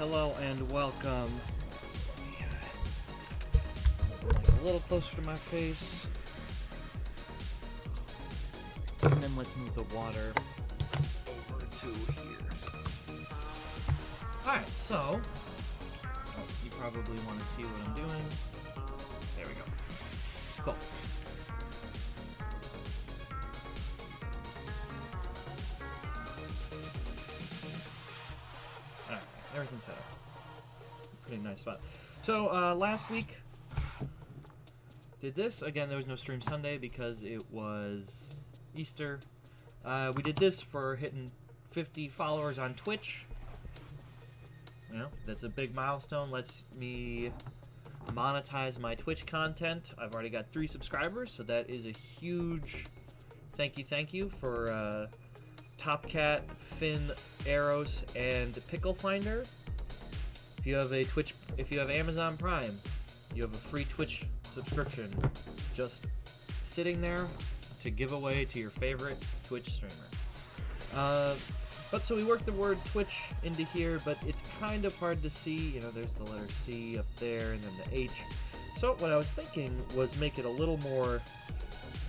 hello and welcome. A little closer to my face. And then let's move the water over to here. Alright, so you probably want to see what I'm doing. There we go. Cool. Alright, everything's set up. Pretty nice spot. So, last week, did this. Again, there was no stream Sunday because it was Easter. We did this for hitting 50 followers on Twitch. You know, that's a big milestone. Lets me monetize my Twitch content. I've already got 3 subscribers, so that is a huge thank you for Top Cat, Finn, Eros, and Pickle Finder. If you have Amazon Prime, you have a free Twitch subscription just sitting there to give away to your favorite Twitch streamer. But so we worked the word Twitch into here, but it's kind of hard to see. You know, there's the letter C up there and then the H. So what I was thinking was make it a little more,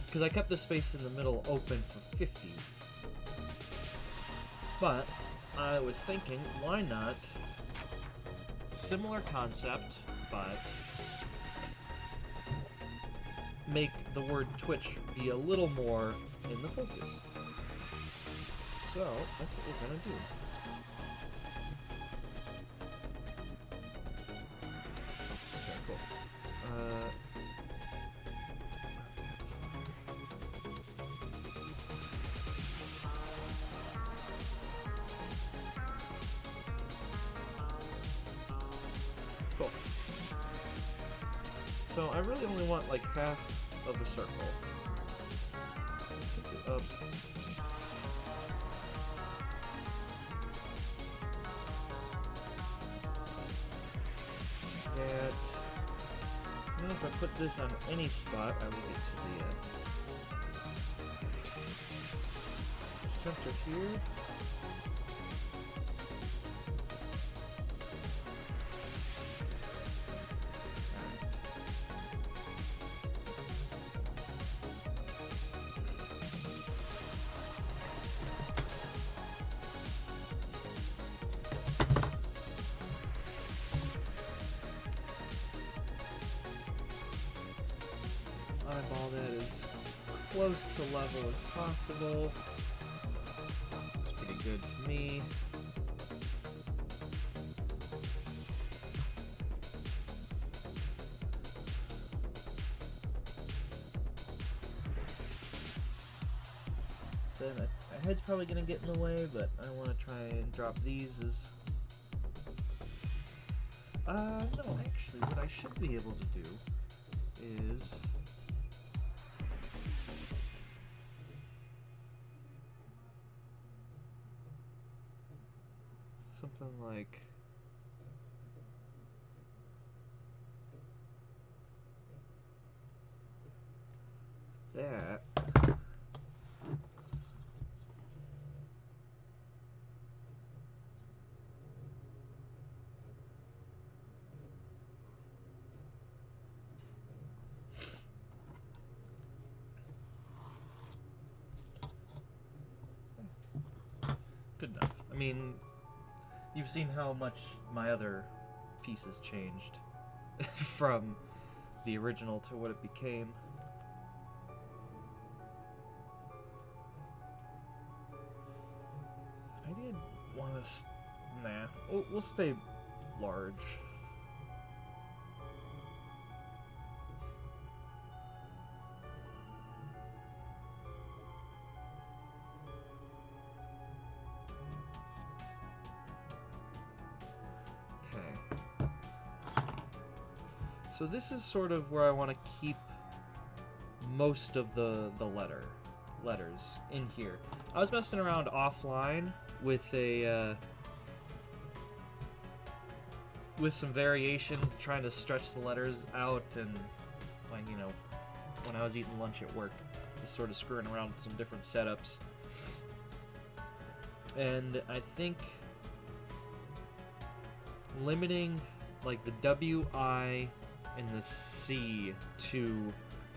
because I kept the space in the middle open for 50. But I was thinking, why not similar concept, but make the word Twitch be a little more in the focus. So, that's what we're gonna do. Okay, cool. Cool. So, I really only want like half of a circle. Pick it up. And then if I put this on any spot, I will get to the center here. Eyeball that as close to level as possible. It's pretty good to me. Then a head's probably going to get in the way, but I want to try and drop these as... no, actually, what I should be able to do is... something like that. Good enough. I mean, you've seen how much my other pieces changed from the original to what it became. Maybe I'd want to... Nah, we'll stay large. So this is sort of where I want to keep most of the letters in here. I was messing around offline with with some variations, trying to stretch the letters out, and like, you know, when I was eating lunch at work, just sort of screwing around with some different setups. And I think limiting like the W, I, and the C to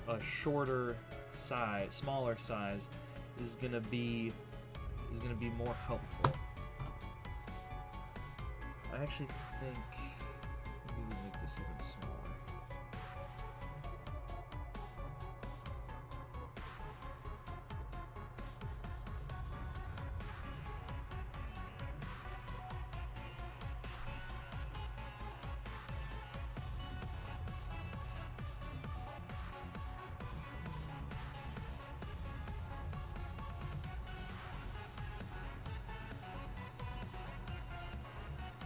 a shorter size, smaller size, is gonna be more helpful. I actually think maybe we make this even smaller.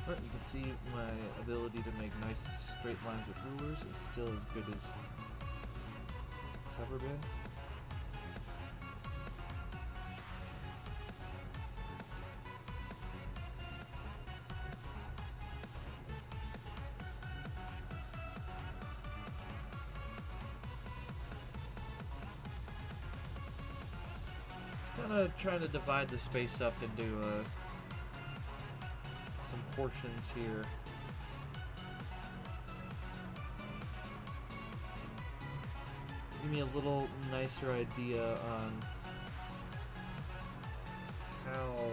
But you can see my ability to make nice straight lines with rulers is still as good as it's ever been. Kind of trying to divide the space up into some portions here. Give me a little nicer idea on how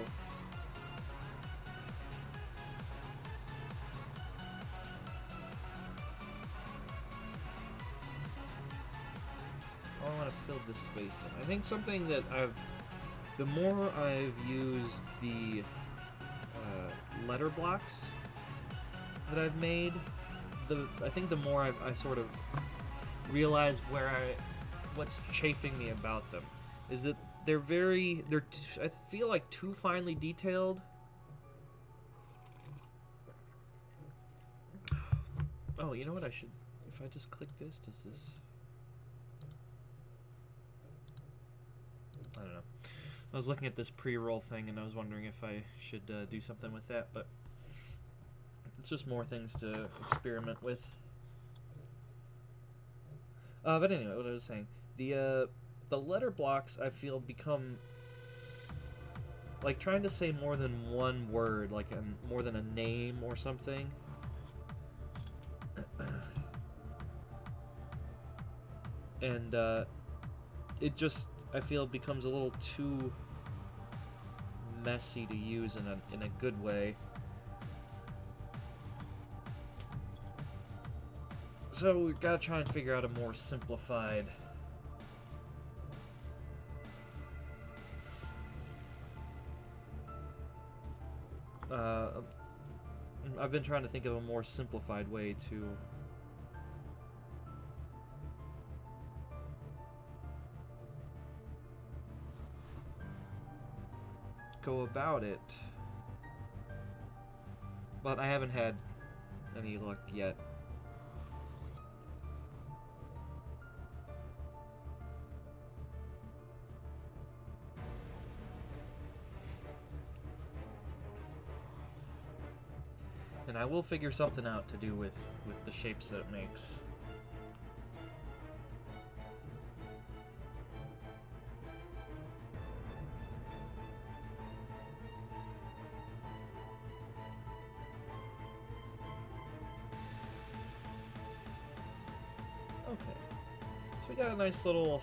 I want to fill this space in. I think something that the more I've used the letter blocks that I've made, I think the more I sort of realize what's chafing me about them is that I feel like too finely detailed. Oh, you know what I should, if I just click this, does this, I don't know. I was looking at this pre-roll thing and I was wondering if I should do something with that, but it's just more things to experiment with. But anyway, what I was saying, the letter blocks I feel become like trying to say more than one word, like more than a name or something. And it just, I feel, becomes a little too messy to use in a good way. So we've got to try and figure out a more simplified I've been trying to think of a more simplified way to go about it, but I haven't had any luck yet. And I will figure something out to do with the shapes that it makes. Okay, so we got a nice little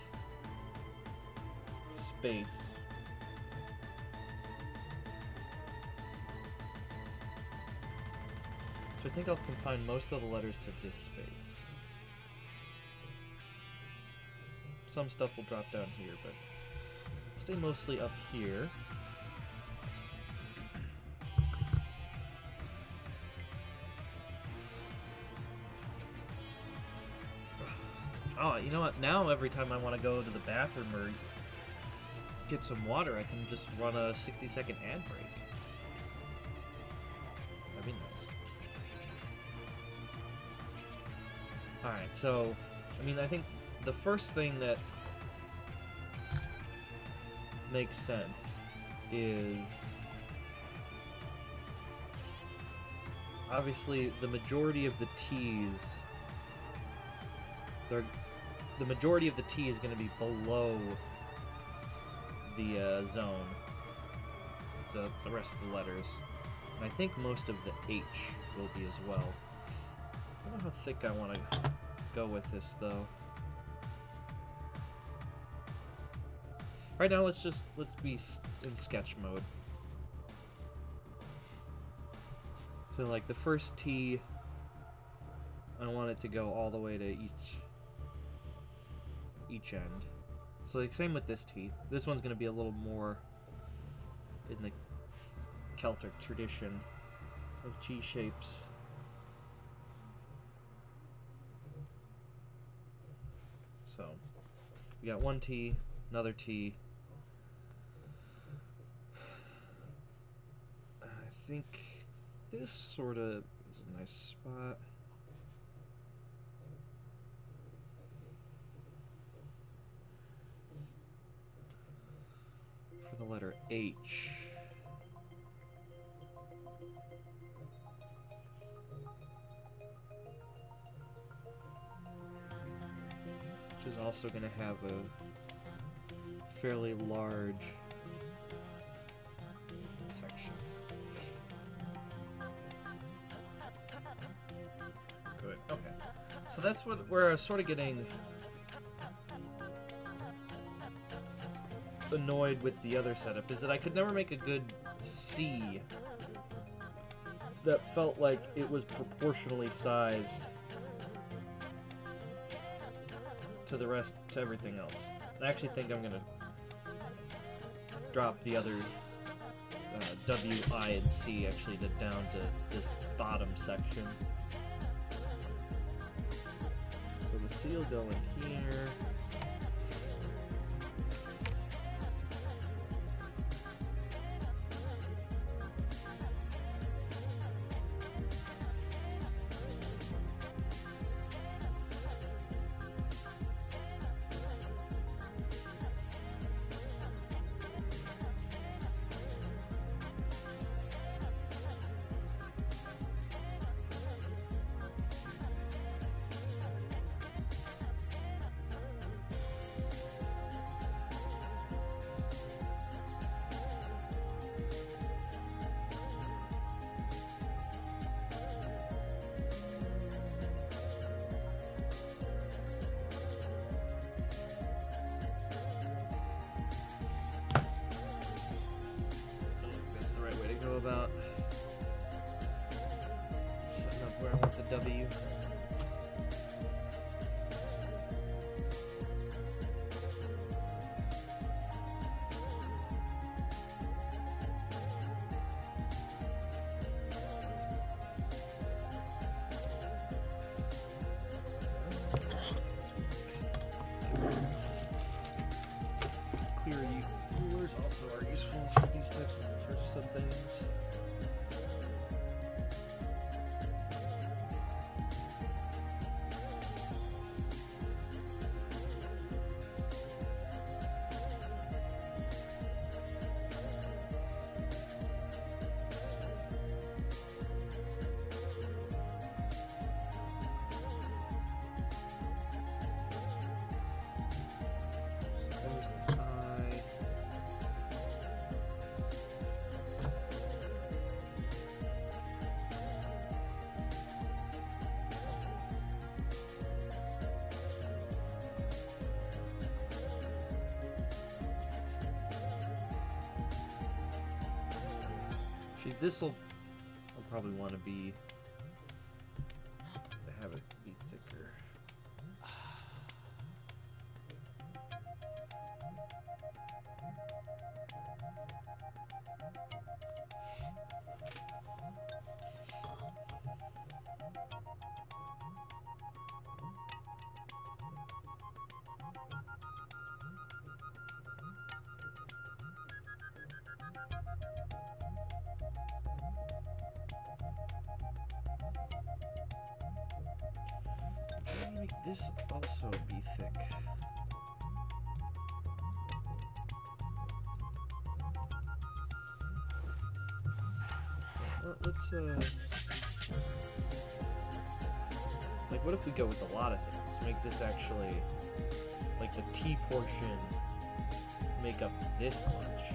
space. So I think I'll confine most of the letters to this space. Some stuff will drop down here, but stay mostly up here. Oh, you know what? Now every time I want to go to the bathroom or get some water, I can just run a 60-second ad break. That'd be nice. Alright, so, I mean, I think the first thing that makes sense is obviously the majority of the T's, the majority of the T is going to be below the zone, the rest of the letters. And I think most of the H will be as well. I don't know how thick I want to go with this, though. Right now, let's be in sketch mode. So, like, the first T, I want it to go all the way to each end. So, like, same with this T. This one's going to be a little more in the Celtic tradition of T shapes. So, we got one T, another T. I think this sort of is a nice spot. For the letter H. Which is also going to have a fairly large section. Good. Okay. So that's what we're sort of getting annoyed with the other setup, is that I could never make a good C that felt like it was proportionally sized to everything else. I actually think I'm gonna drop the other W, I, and C actually down to this bottom section. So the C will go in here. About setting up where I want the W. Clear rulers also are useful for these types for some things. This'll, I'll probably want to have it be thicker. Make this also be thick. Well, let's like, what if we go with a lot of things? Make this actually, like, the T portion make up this much.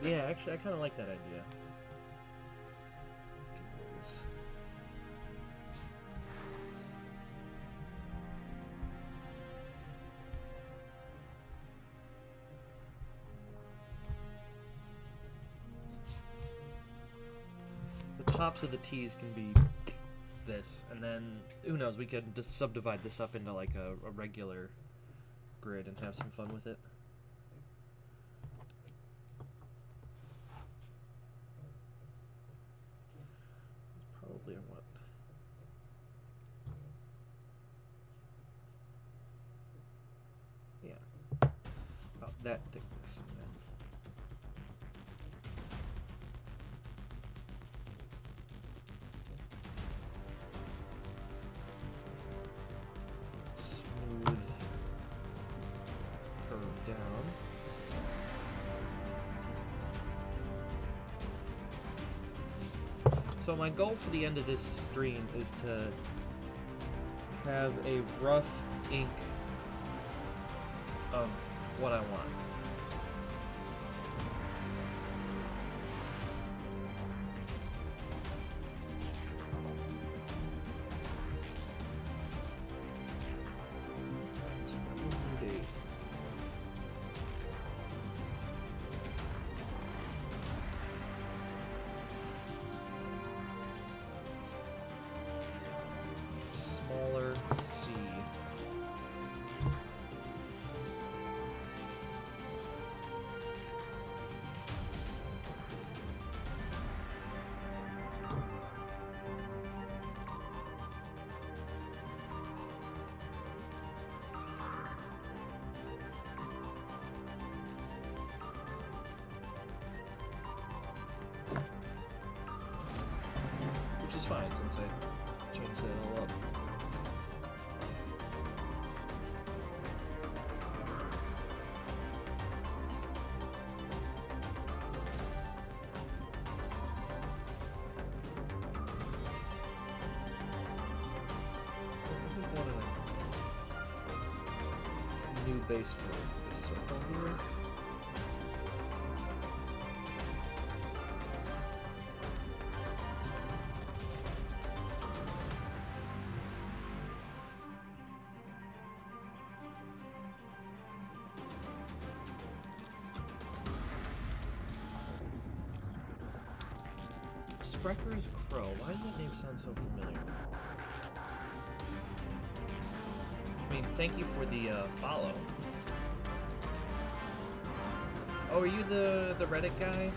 Yeah, actually, I kind of like that idea. The tops of the T's can be this, and then who knows? We could just subdivide this up into like a regular grid and have some fun with it. Probably what? Yeah, about that thickness. And then smooth curve down. So my goal for the end of this stream is to have a rough ink of what I want. Smaller C. Which is fine since I changed that all up. New base for this circle here. Sprecker's Crow. Why does that name sound so familiar? I mean, thank you for the follow. Oh, are you the Reddit guy?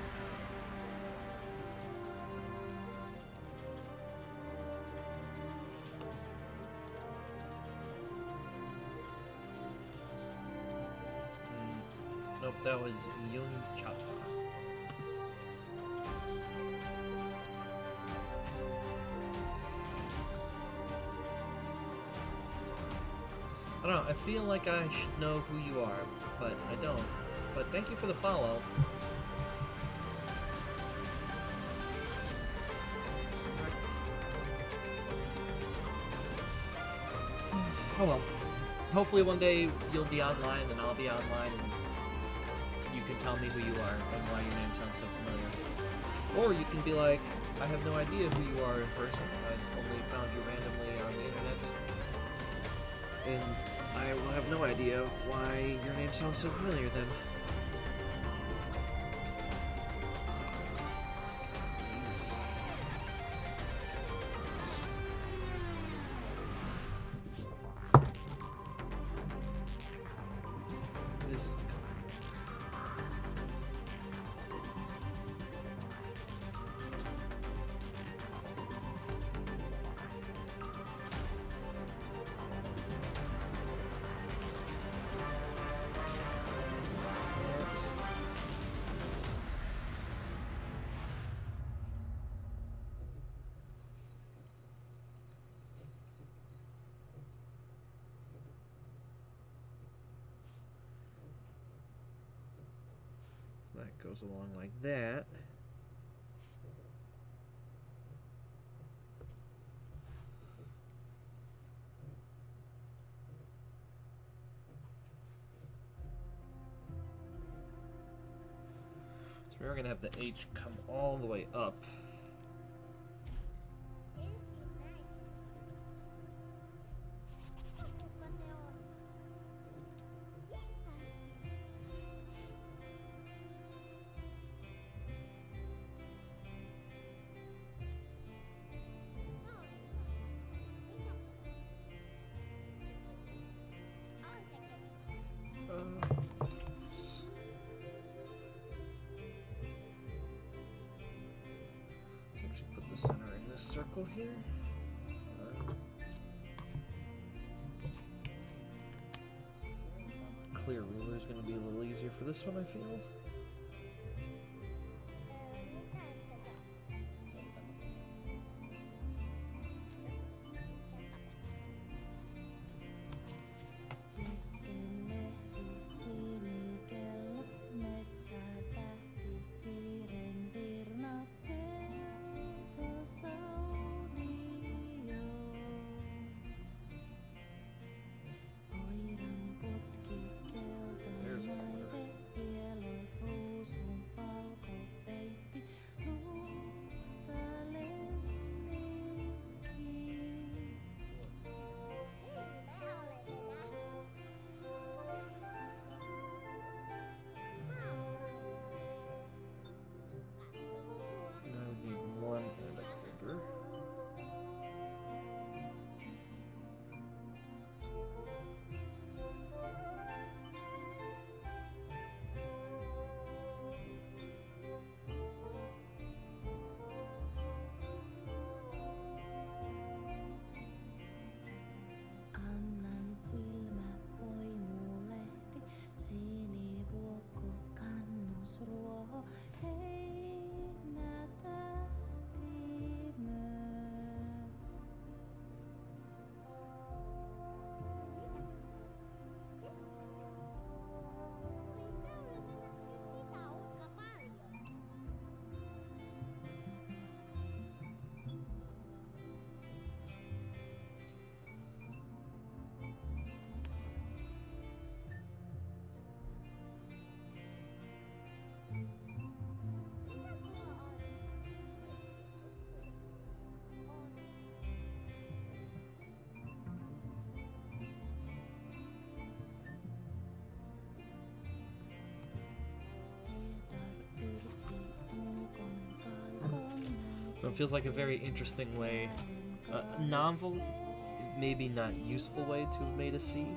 Nope, that was Yun Chapa. I don't know, I feel like I should know who you are, but I don't. But thank you for the follow. Oh well. Hopefully one day you'll be online and I'll be online and you can tell me who you are and why your name sounds so familiar. Or you can be like, I have no idea who you are in person. I only found you randomly on the internet. And I will have no idea why your name sounds so familiar then. This. That goes along like that. we're gonna have the H come all the way up. Actually put the center in this circle here. Clear ruler is going to be a little easier for this one, I feel. So it feels like a very interesting way, novel, maybe not useful way to have made a C.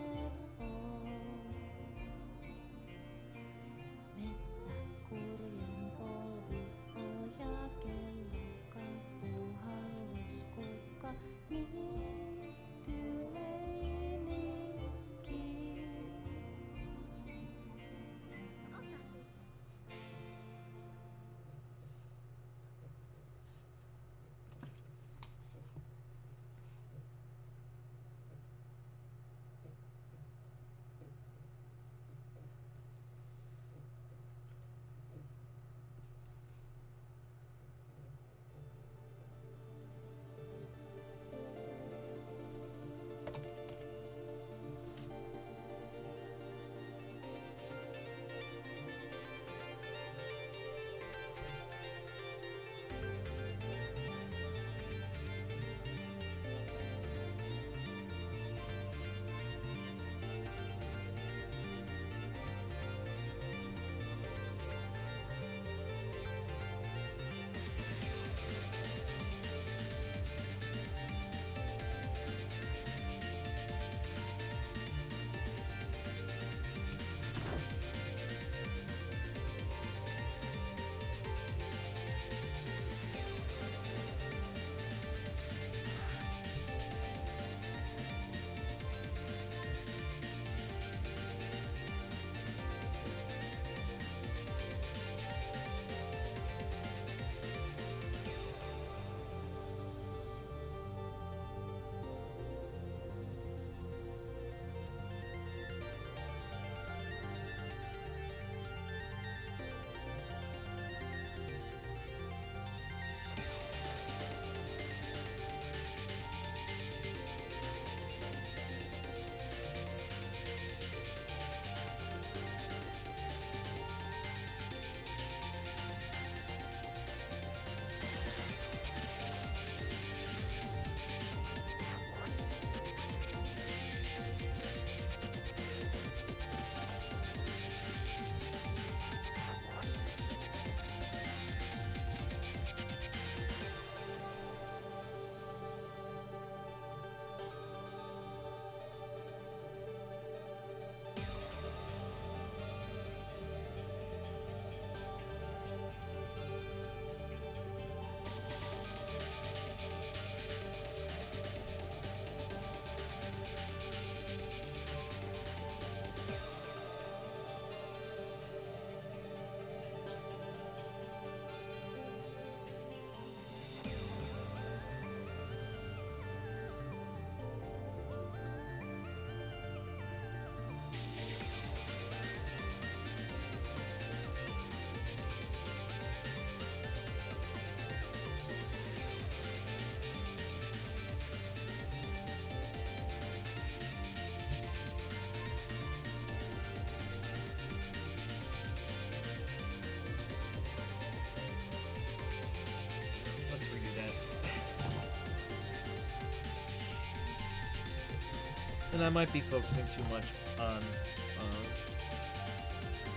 And I might be focusing too much on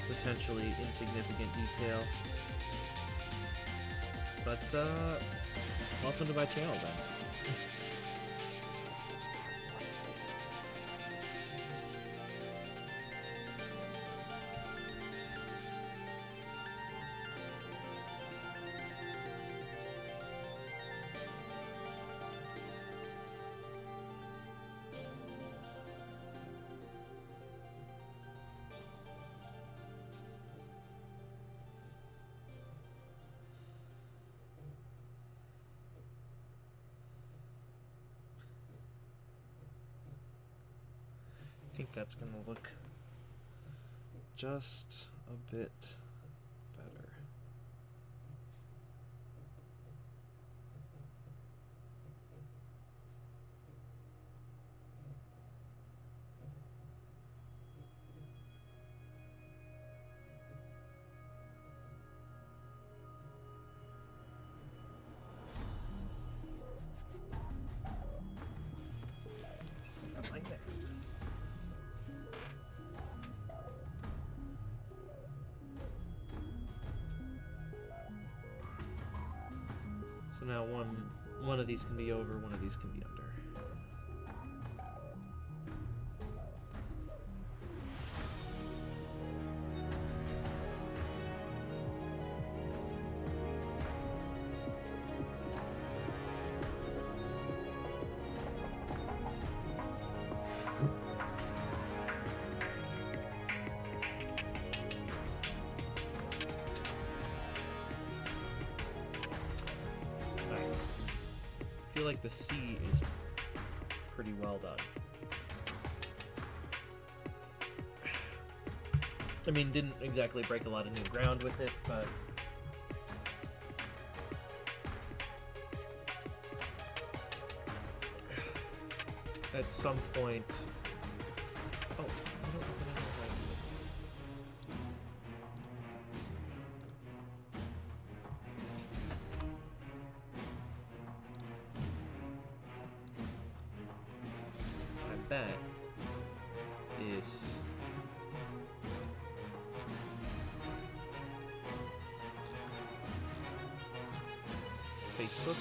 potentially insignificant detail. But, welcome to my channel then. I think that's going to look just a bit better. Something like that. So now one of these can be over, one of these can be under. I feel like the C is pretty well done. I mean, didn't exactly break a lot of new ground with it, but at some point... Oh, I don't know if I know. That is Facebook.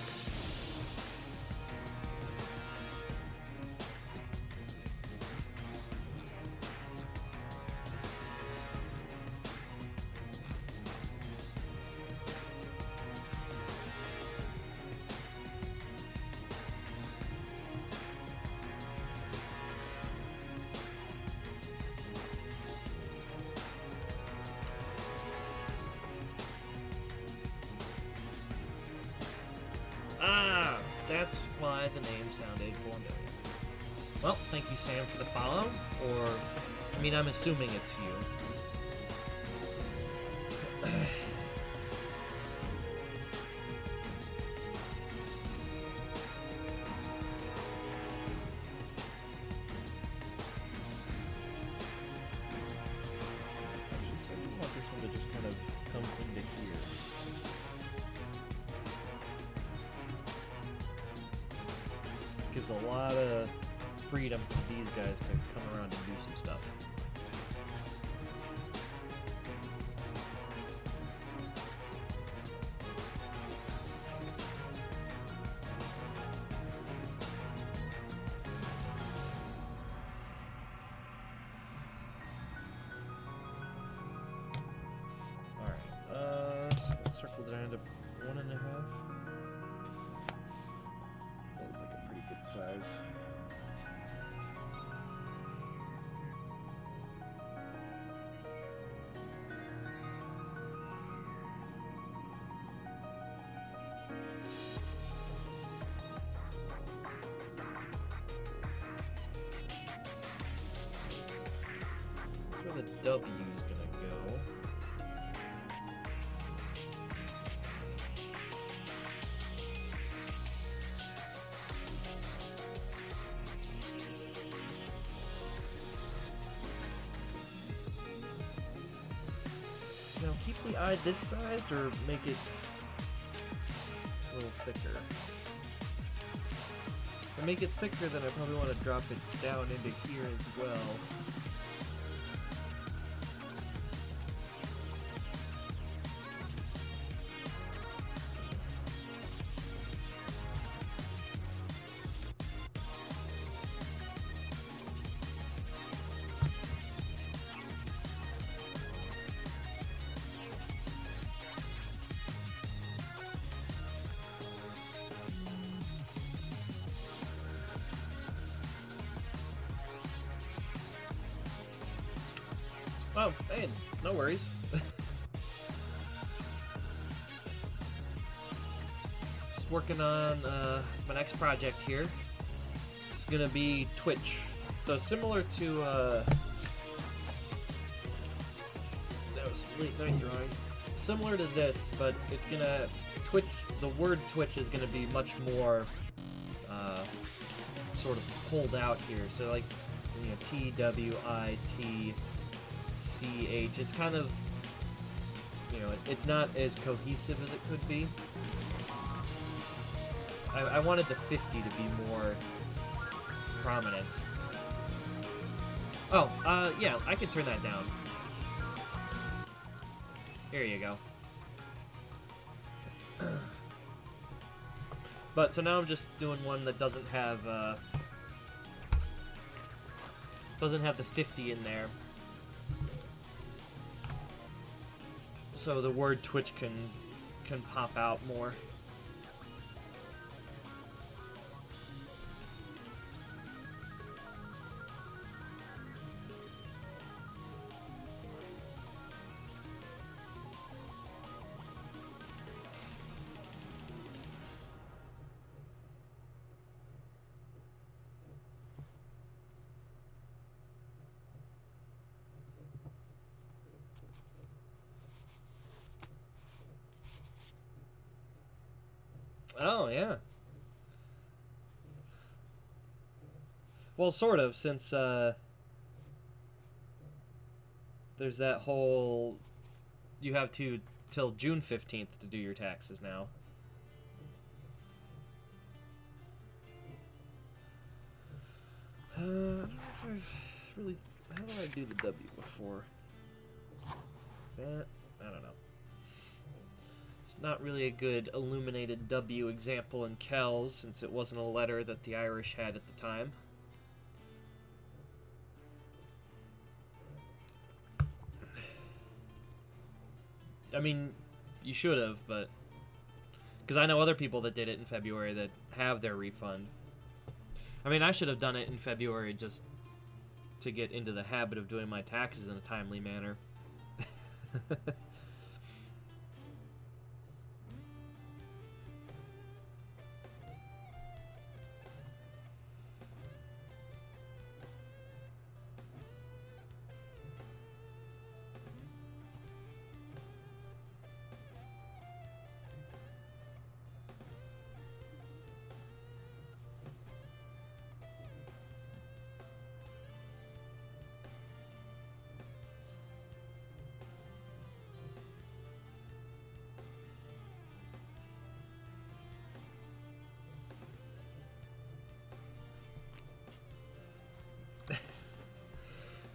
Ah, that's why the name sounded familiar. Well, thank you, Sam, for the follow. Or, I mean, I'm assuming it's you. Actually, so I want this one to just kind of come into here. Gives a lot of freedom for these guys to come around and do some stuff. Alright, so that circle down to 1.5. That looks like a pretty good size. Where the W is gonna go. Now keep the eye this sized or make it a little thicker. To make it thicker, then I probably want to drop it down into here as well. Oh, hey, no worries. Just working on my next project here. It's gonna be Twitch. So similar to that was late night drawing. Similar to this, but it's gonna Twitch. The word Twitch is gonna be much more sort of pulled out here. So like, you know, TWIT. It's kind of, you know, it's not as cohesive as it could be. I wanted the 50 to be more prominent. Oh, yeah, I can turn that down. Here you go. But, so now I'm just doing one that doesn't have the 50 in there. So the word Twitch can pop out more. Oh, yeah. Well, sort of, since there's that whole... You have till June 15th to do your taxes now. I don't know if I've really... How do I do the W before? That? I don't know. Not really a good illuminated W example in Kells, since it wasn't a letter that the Irish had at the time. I mean, you should have, but... Because I know other people that did it in February that have their refund. I mean, I should have done it in February just to get into the habit of doing my taxes in a timely manner.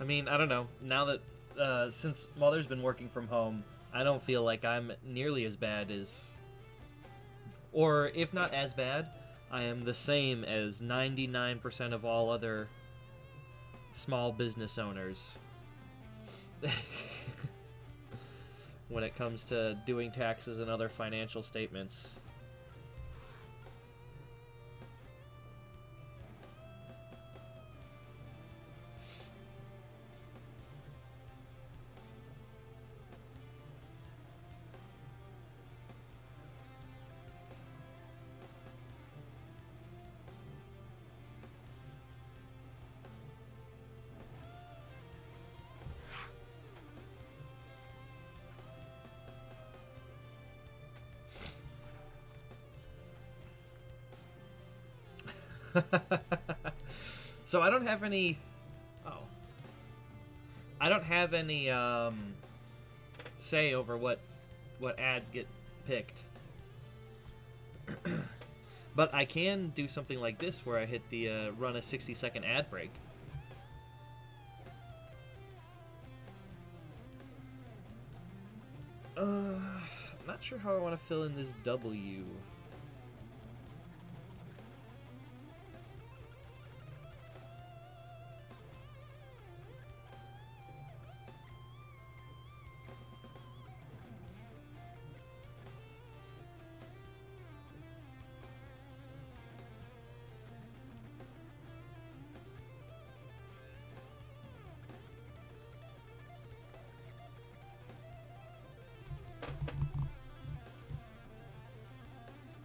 I mean, I don't know. Now that, since Mother's been working from home, I don't feel like I'm nearly as bad as... Or, if not as bad, I am the same as 99% of all other small business owners. When it comes to doing taxes and other financial statements. So I don't have any... Oh. I don't have any say over what ads get picked. But I can do something like this where I hit the run a 60-second ad break. Not sure how I want to fill in this W.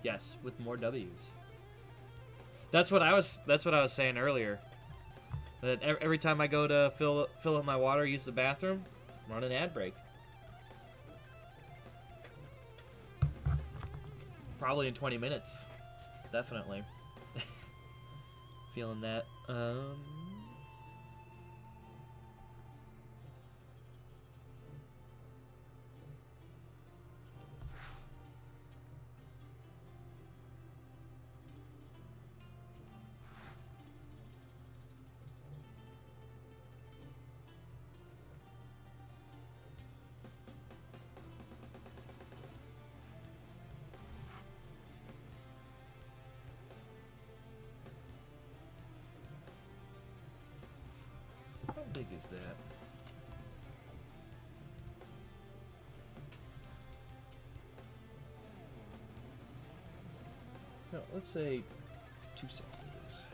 Yes, with more W's. That's what I was saying earlier. That every time I go to fill up my water, use the bathroom, run an ad break. Probably in 20 minutes. Definitely. Feeling that. How big is that? No, let's say 2 centimeters.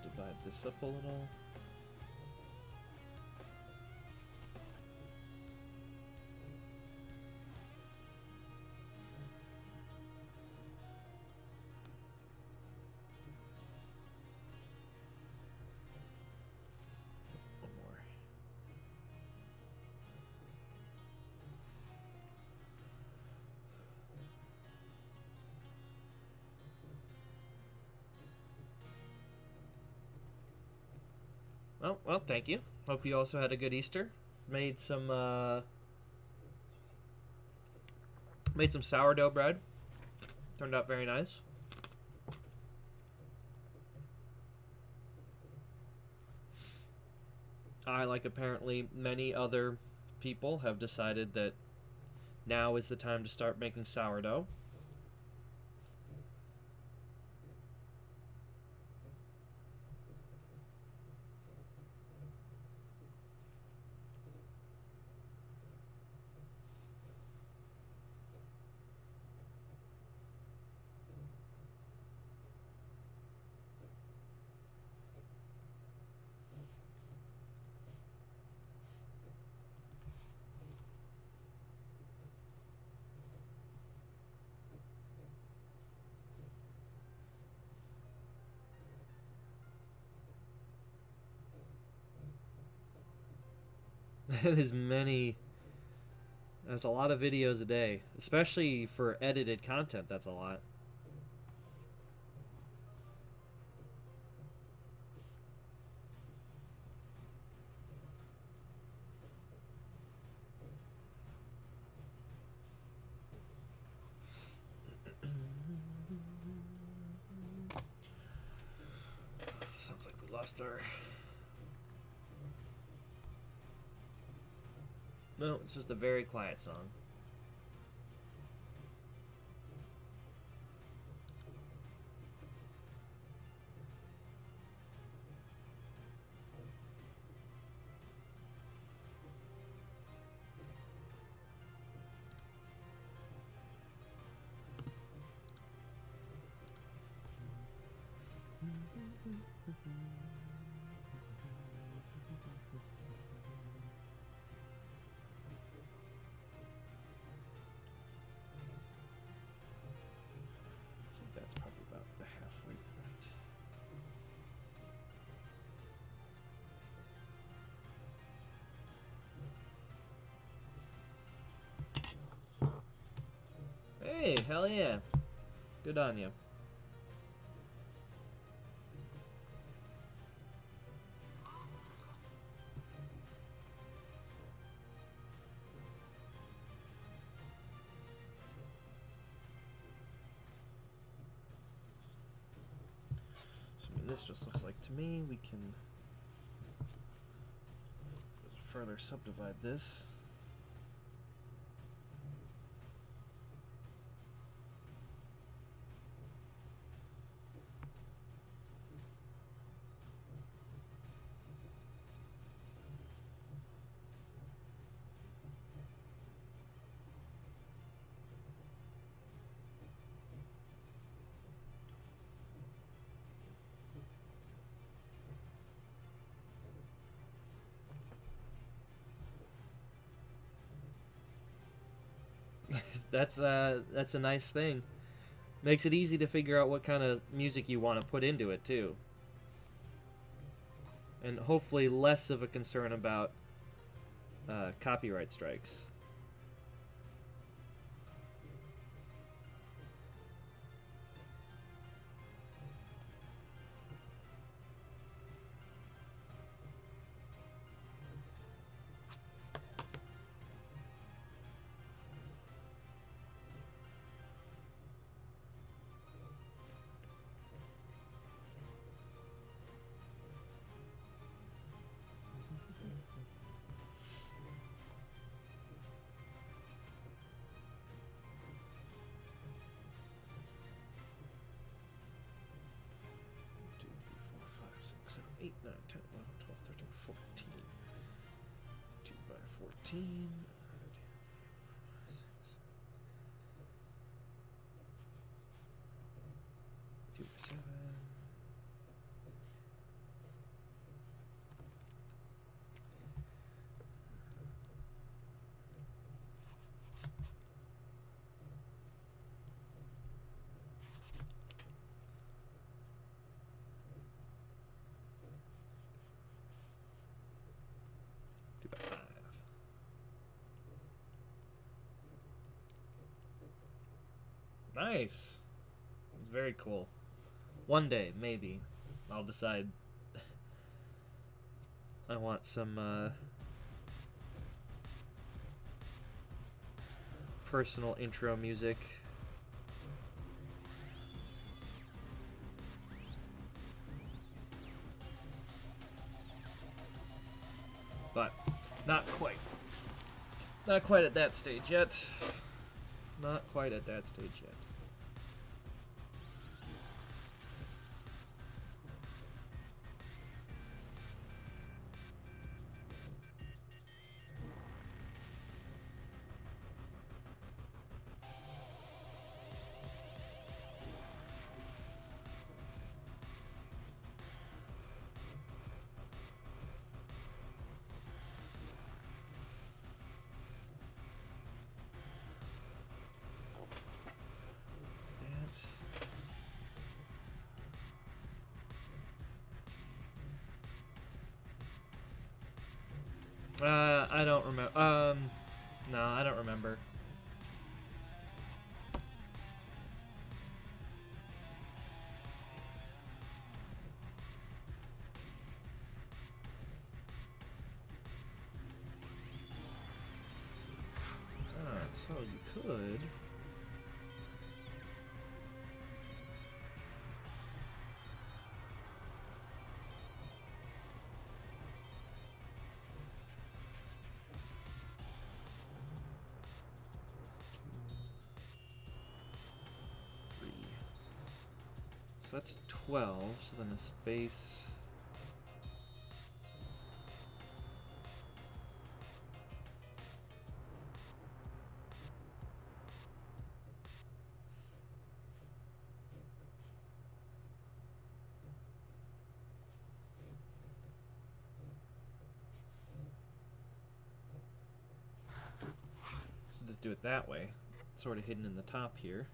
Divide this up a little. One more. Well, thank you. Hope you also had a good Easter. Made some sourdough bread. Turned out very nice. I, like apparently many other people, have decided that now is the time to start making sourdough. That is many. That's a lot of videos a day, especially for edited content. That's a lot. Sounds like we lost our... No, it's just a very quiet song. Hey, hell yeah. Good on you. So, I mean, this just looks like, to me, we can further subdivide this. That's a nice thing. Makes it easy to figure out what kind of music you want to put into it too. And hopefully less of a concern about copyright strikes. Eight, 9, 10, 11, 12, 13, 14. 2 by 14. 2 by 7. 2 by 5. Nice. Very cool. One day, maybe, I'll decide I want some personal intro music. But not quite. Not quite at that stage yet. Not quite at that stage yet. I don't remember. No, I don't remember. So you could. So that's 12, so then the space. So just do it that way. It's sort of hidden in the top here.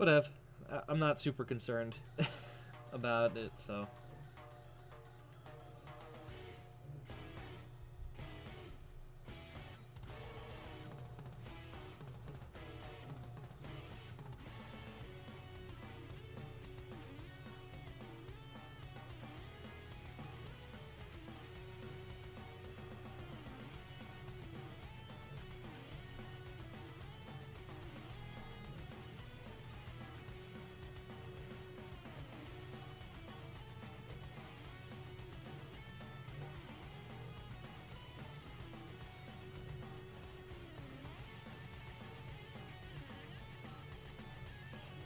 whatever. I'm not super concerned about it, so.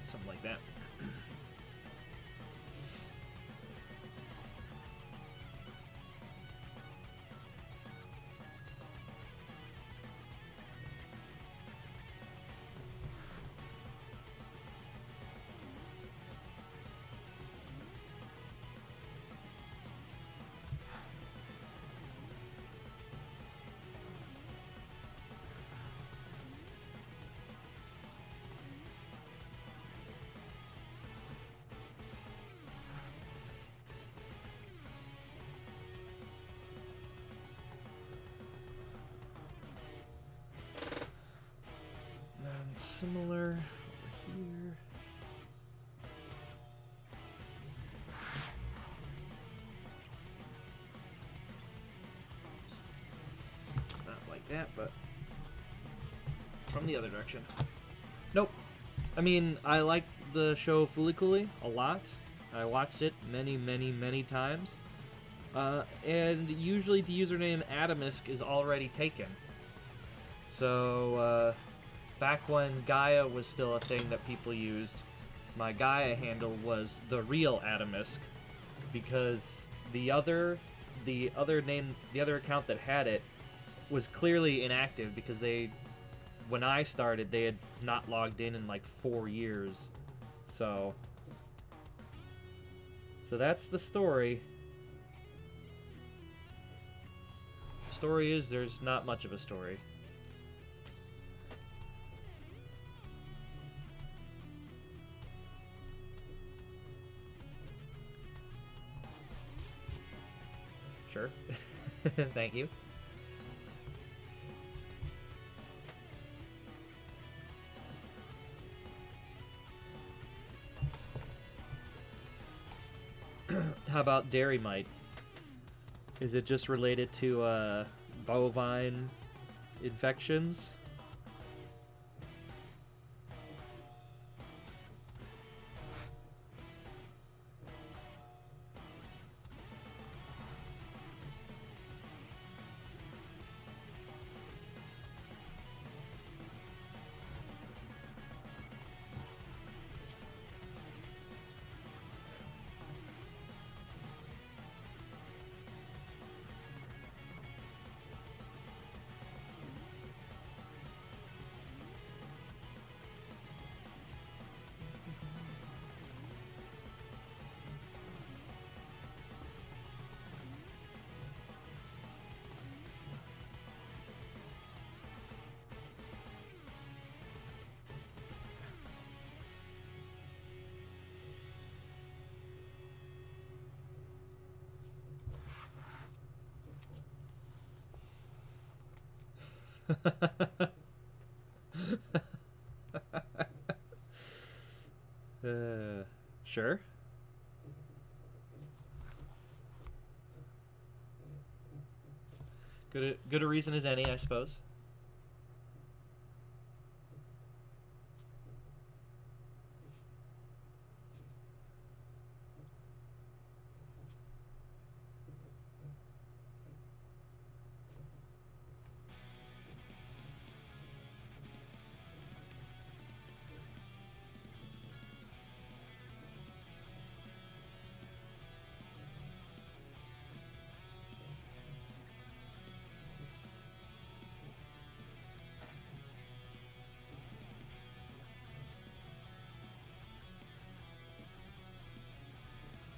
Something like that. Similar over here. Not like that, but from the other direction. Nope. I mean, I like the show Fooly Cooly a lot. I watched it many times. And usually the username Adamisk is already taken. So, back when Gaia was still a thing that people used, my Gaia handle was the real Adamisk, because the other account that had it was clearly inactive because when I started, they had not logged in like 4 years. So that's the story. The story is there's not much of a story. Sure. Thank you. How about dairy mite? Is it just related to bovine infections? Sure. Good a reason as any, I suppose.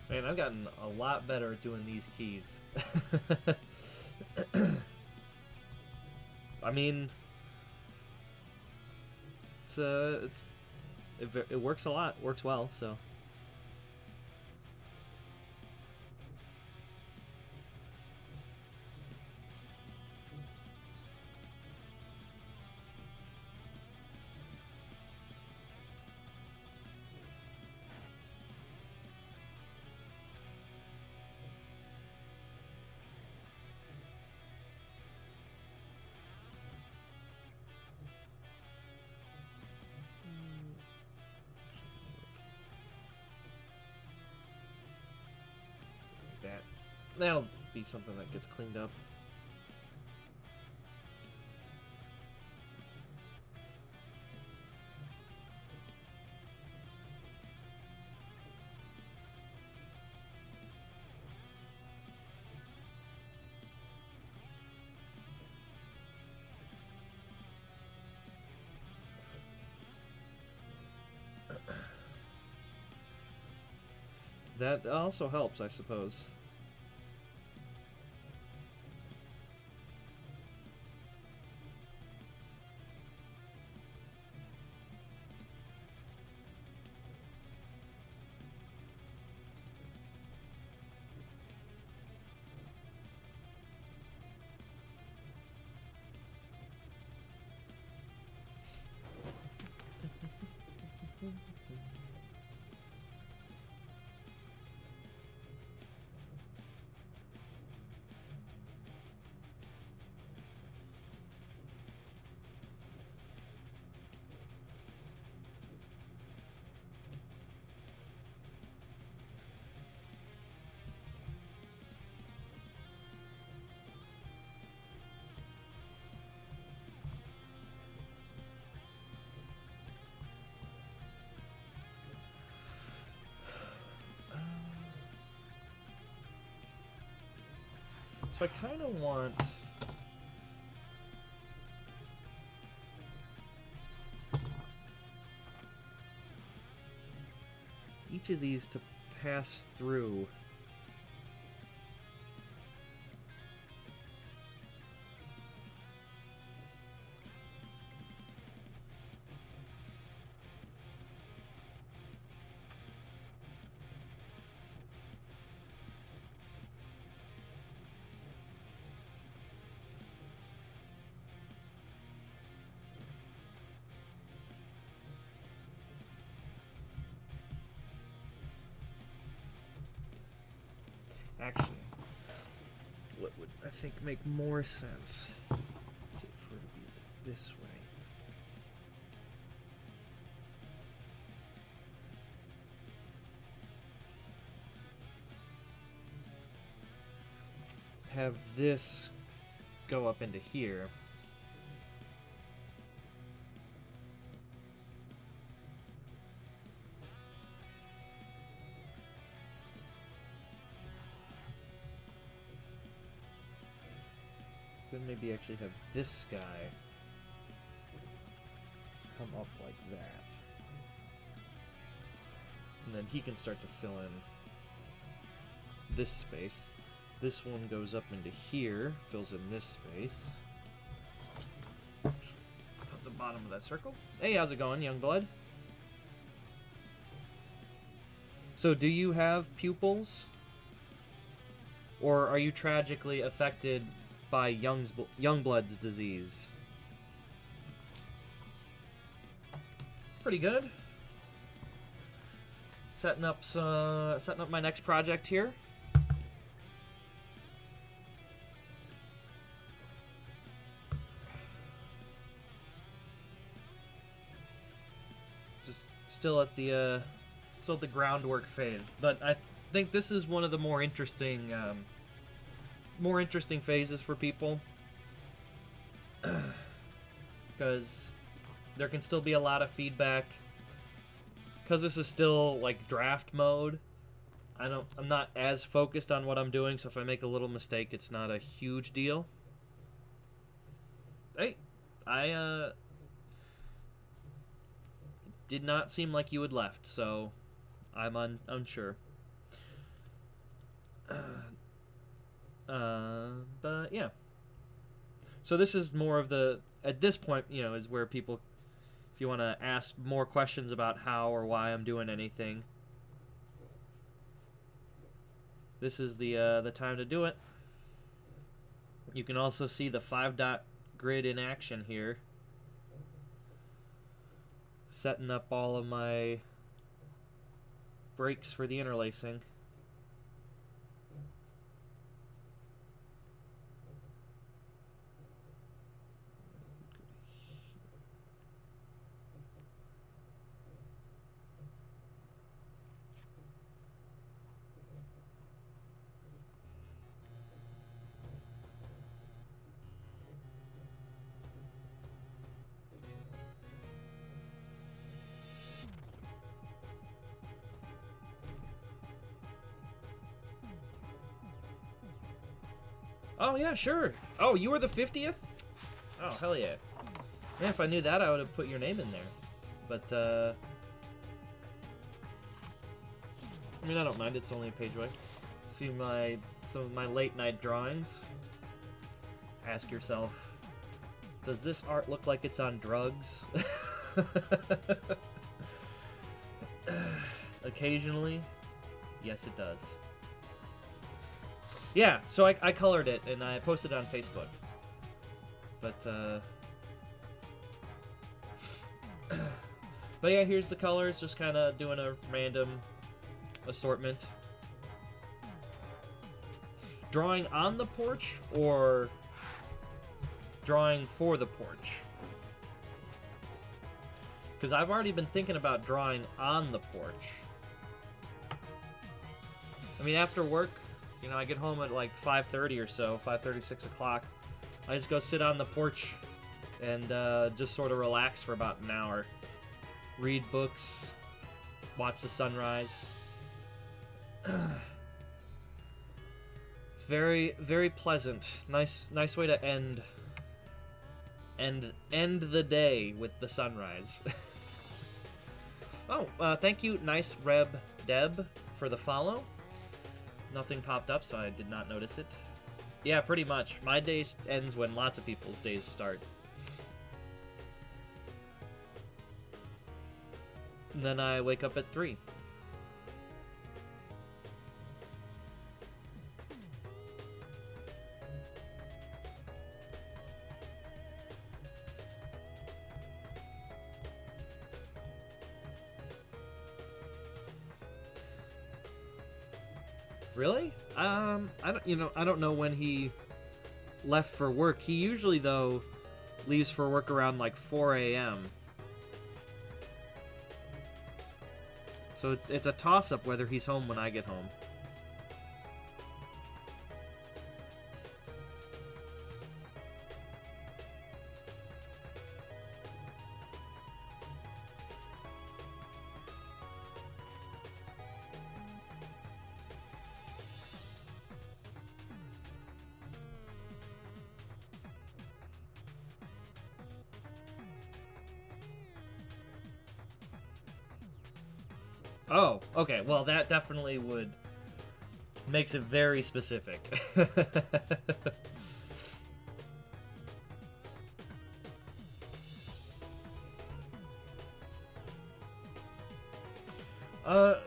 Man, I've gotten a lot better at doing these keys. I mean, it's it works a lot, works well. So. That'll be something that gets cleaned up. That also helps, I suppose. So I kind of want each of these to pass through. Actually, what would I think make more sense is for it to be this way. Have this go up into here. Then maybe actually have this guy come up like that. And then he can start to fill in this space. This one goes up into here, fills in this space. Put the bottom of that circle. Hey, how's it going, young blood? So do you have pupils? Or are you tragically affected by Youngblood's disease? Pretty good. Setting up my next project here. Just still at the groundwork phase, but I think this is one of the more interesting phases for people, because there can still be a lot of feedback. Because this is still like draft mode, I'm not as focused on what I'm doing, so if I make a little mistake, it's not a huge deal. Hey, I did not seem like you had left, so I'm unsure. But yeah. So this is more of the, at this point, is where people If you want to ask more questions about how or why I'm doing anything, this is the time to do it. You can also see the 5-dot grid in action here. Setting up all of my breaks for the interlacing. Oh, yeah, sure. Oh, you were the 50th? Oh, hell yeah. Man, if I knew that, I would have put your name in there. But, I mean, I don't mind. It's only a page away. See some of my late night drawings. Ask yourself, does this art look like it's on drugs? Occasionally, yes, it does. Yeah, so I colored it and I posted it on Facebook. But but yeah, here's the colors. Just kind of doing a random assortment. Drawing on the porch or drawing for the porch? Because I've already been thinking about drawing on the porch. I mean, after work, you know, I get home at like 5:30 or so, 5:30, 6 o'clock. I just go sit on the porch and just sort of relax for about an hour. Read books, watch the sunrise. It's very, very pleasant. Nice way to end the day with the sunrise. Oh, thank you, Nice Reb Deb, for the follow. Nothing popped up, so I did not notice it. Yeah, pretty much. My day ends when lots of people's days start. And then I wake up at 3. Really? I don't know when he left for work. He usually, though, leaves for work around like 4 a.m. So it's a toss-up whether he's home when I get home. Oh, okay. Well, that definitely makes it very specific.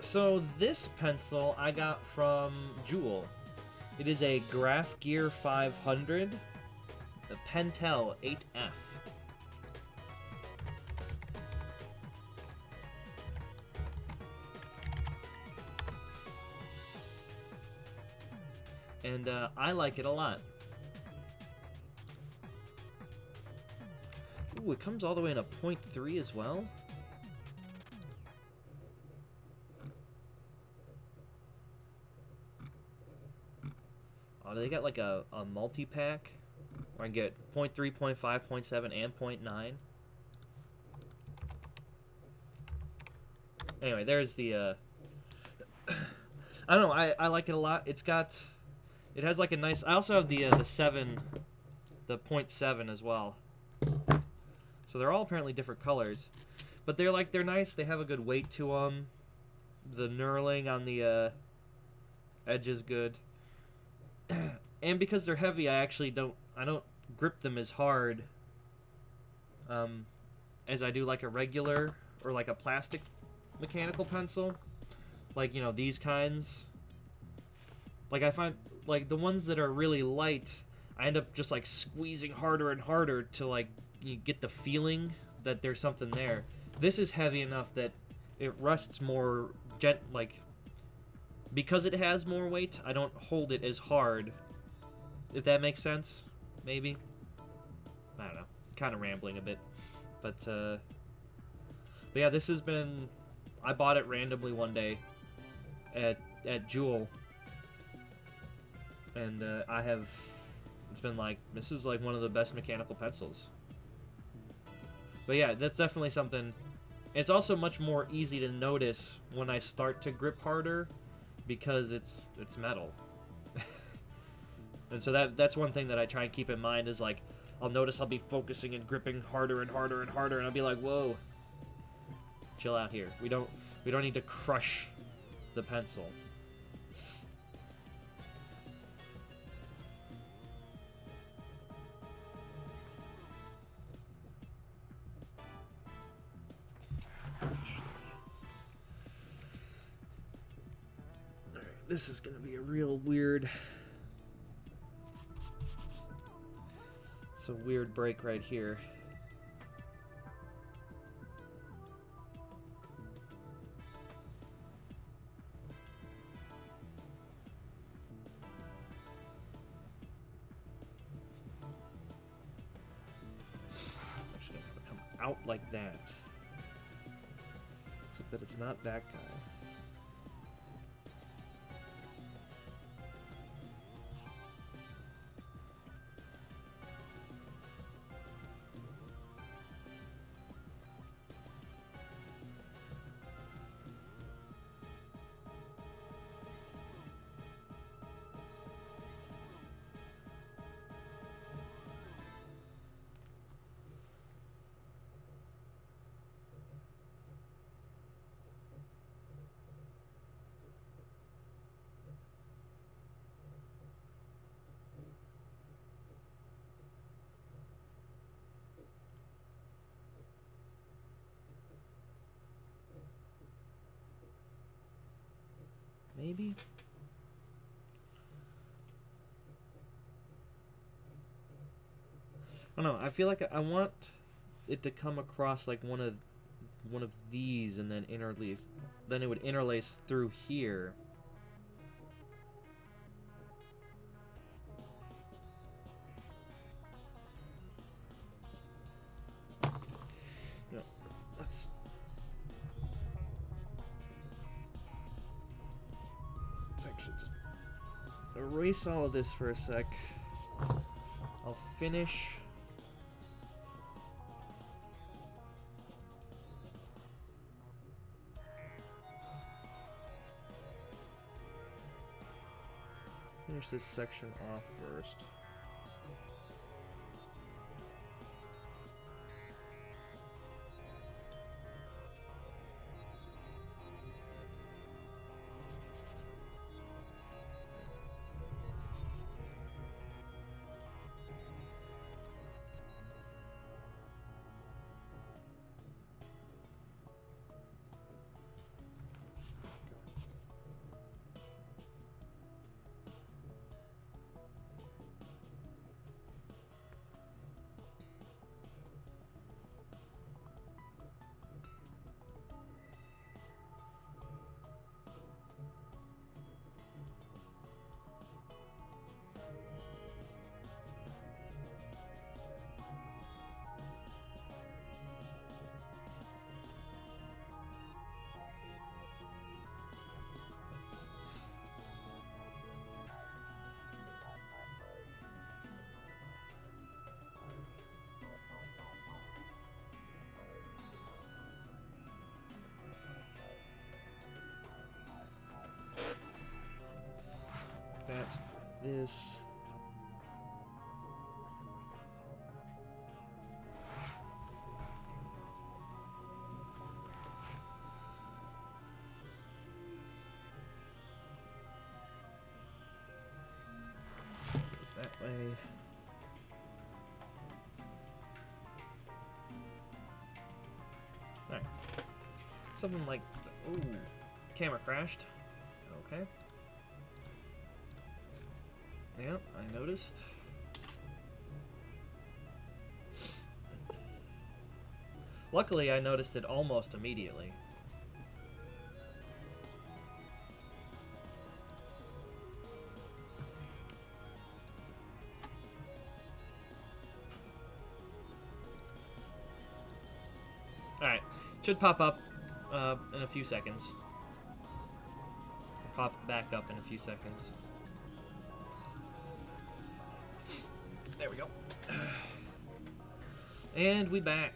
So this pencil I got from Jewel. It is a Graph Gear 500, the Pentel 8F. And I like it a lot. Ooh, it comes all the way in a 0.3 as well. Oh, they got like a multi-pack where I can get 0.3, 0.5, 0.7, and 0.9. Anyway, there's the I don't know, I like it a lot. It has like a nice... I also have the 7, the 0.7 as well. So they're all apparently different colors. But they're nice. They have a good weight to them. The knurling on the edge is good. And because they're heavy, I don't grip them as hard as I do like a regular or like a plastic mechanical pencil. Like, you know, these kinds. Like, I find, like, the ones that are really light, I end up just, like, squeezing harder and harder to, like, you get the feeling that there's something there. This is heavy enough that it rests more, like, because it has more weight, I don't hold it as hard. If that makes sense, maybe? I don't know. Kind of rambling a bit. But yeah, this has been... I bought it randomly one day at Jewel. And I have... It's been like, this is like one of the best mechanical pencils. But yeah, that's definitely something... It's also much more easy to notice when I start to grip harder because it's metal. And so that's one thing that I try and keep in mind is like, I'll notice I'll be focusing and gripping harder and harder and harder, and I'll be like, whoa, chill out here. We don't need to crush the pencil. Alright, this is gonna be a real weird... It's a weird break right here. Actually, I'm gonna come out like that. Except that it's not that guy. Maybe? I don't know. I feel like I want it to come across like one of these and then interlace. Then it would interlace through here. No, let's actually just erase all of this for a sec. I'll finish. Finish this section off first. That's this. Goes that way. Something like... Ooh. Camera crashed. Okay. Yeah, I noticed. Luckily, I noticed it almost immediately. Alright, should pop up in a few seconds. Pop back up in a few seconds. There we go. And we back.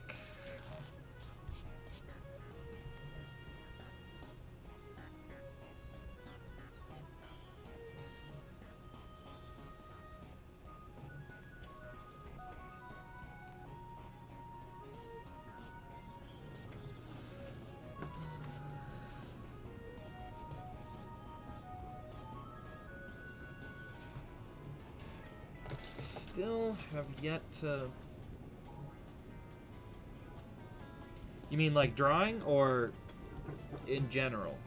Still have yet to... You mean like drawing or in general?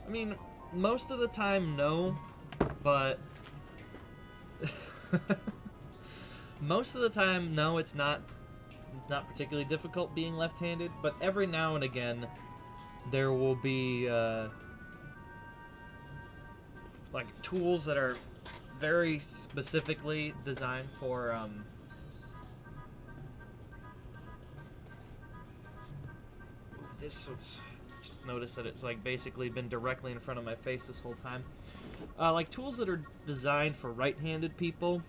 I mean, most of the time, no, but... most of the time, no, it's not particularly difficult being left-handed, but every now and again, there will be, like, tools that are very specifically designed for, this, so it's... Just notice that it's like basically been directly in front of my face this whole time. Like tools that are designed for right-handed people.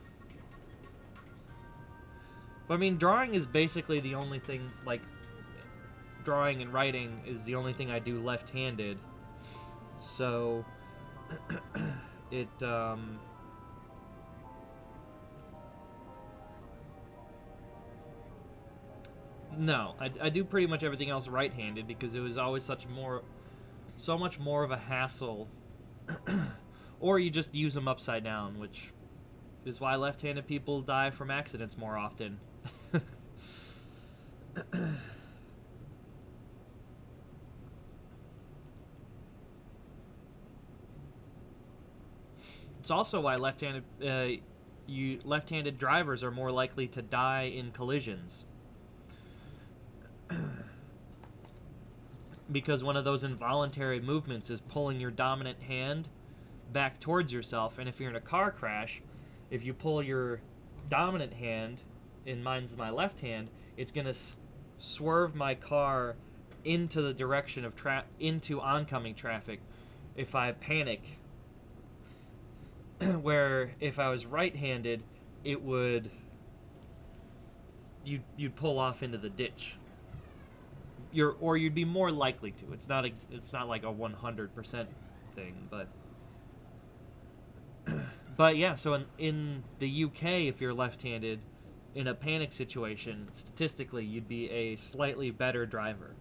But I mean, drawing is basically the only thing, like, drawing and writing is the only thing I do left-handed. So, it, no, I do pretty much everything else right-handed because it was always so much more of a hassle. Or you just use them upside down, which is why left-handed people die from accidents more often. It's also why left-handed drivers are more likely to die in collisions. Because one of those involuntary movements is pulling your dominant hand back towards yourself, and if you're in a car crash, if you pull your dominant hand, in mine's my left hand, it's going to swerve my car into the direction of into oncoming traffic if I panic. Where if I was right-handed, it would... You'd pull off into the ditch. Or you'd be more likely to. It's not like a 100% thing, but but yeah. So in the UK, if you're left-handed, in a panic situation, statistically, you'd be a slightly better driver.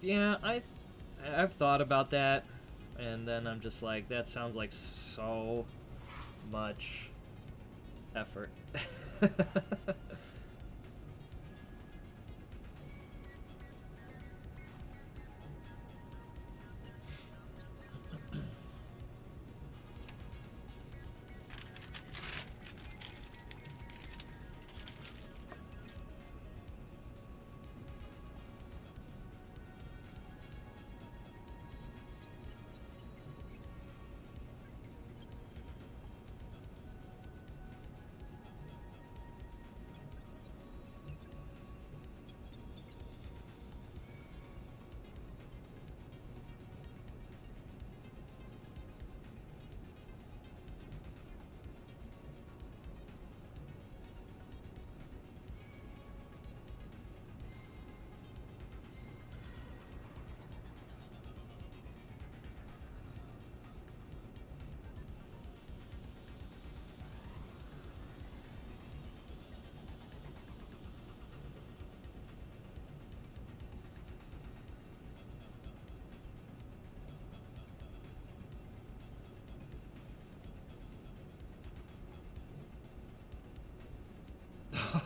Yeah, I've thought about that, and then I'm just like, that sounds like so much effort.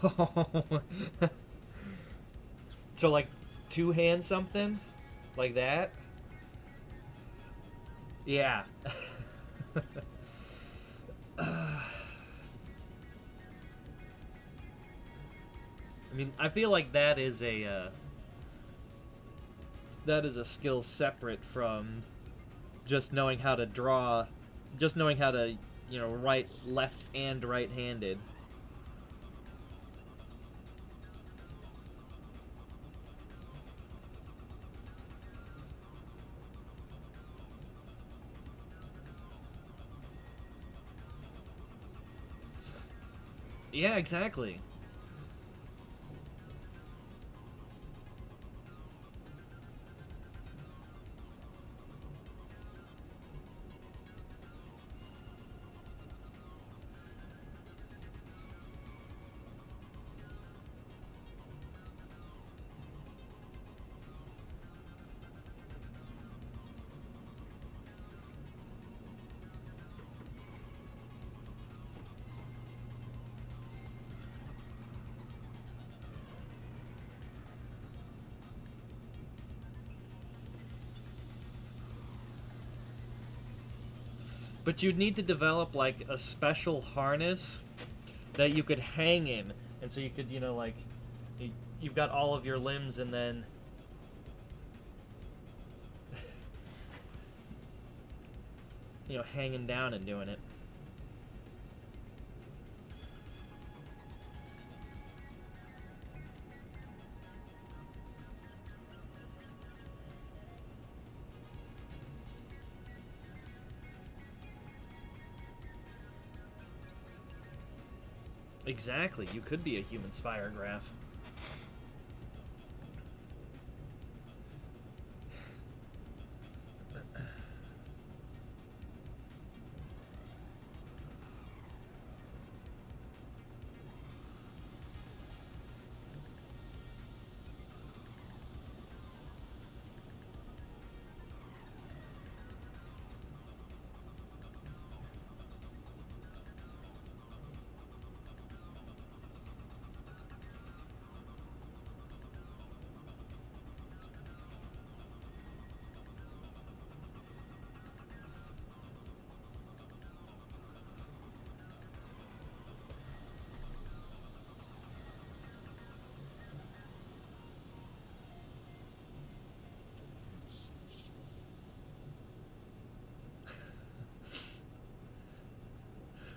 Oh. So like two-hand something? Like that? Yeah. I mean, I feel like that is a skill separate from just knowing how to draw, just knowing how to, write left and right-handed. Yeah, exactly. But you'd need to develop like a special harness that you could hang in, and so you could, you've got all of your limbs, and then hanging down and doing it. Exactly, you could be a human spirograph.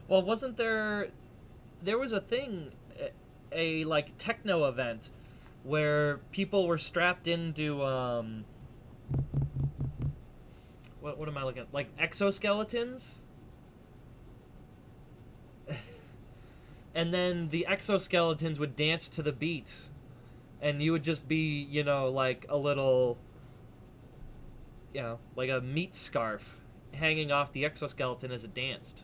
Well, wasn't there? There was a thing, a like techno event, where people were strapped into what am I looking at? Like exoskeletons, and then the exoskeletons would dance to the beat, and you would just be, like a little, like a meat scarf hanging off the exoskeleton as it danced.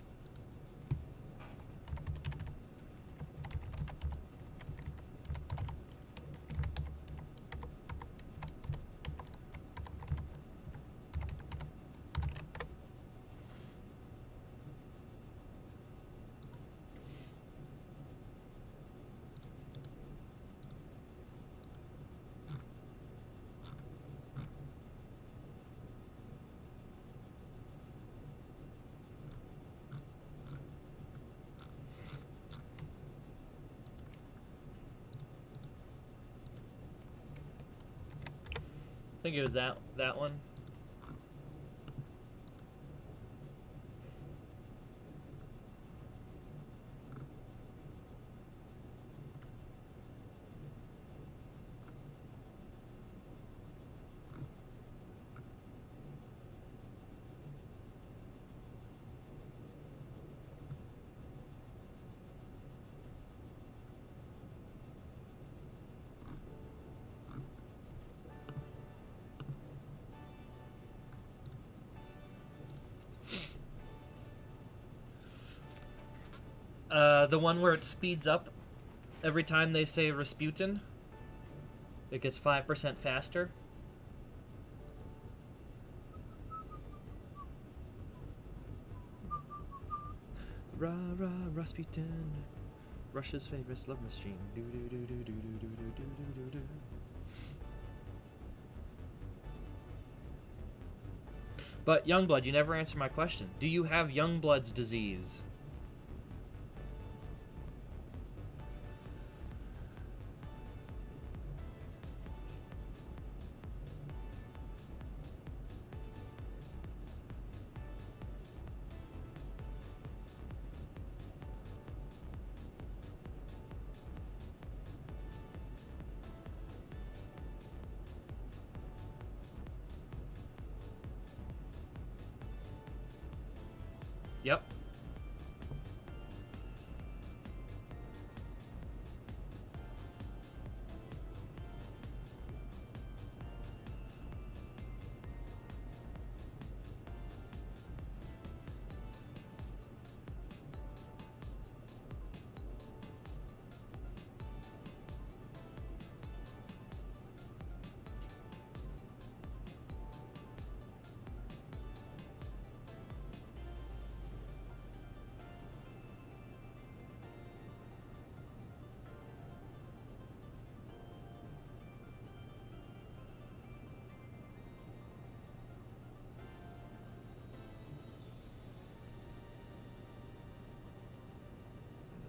I think it was that one. The one where it speeds up every time they say Rasputin. It gets 5% faster. Ra ra Rasputin. Russia's famous love machine. Do do do do do do do do do do do. But Youngblood, you never answered my question. Do you have Youngblood's disease? Yep.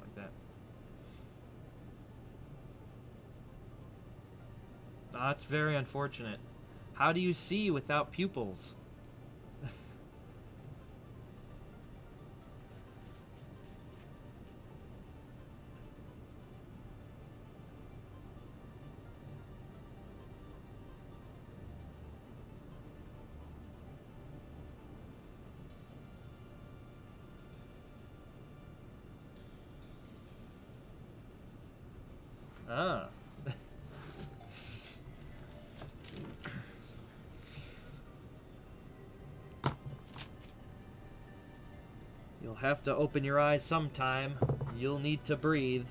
Like that. That's very unfortunate. How do you see without pupils? Ah. You'll have to open your eyes sometime. You'll need to breathe.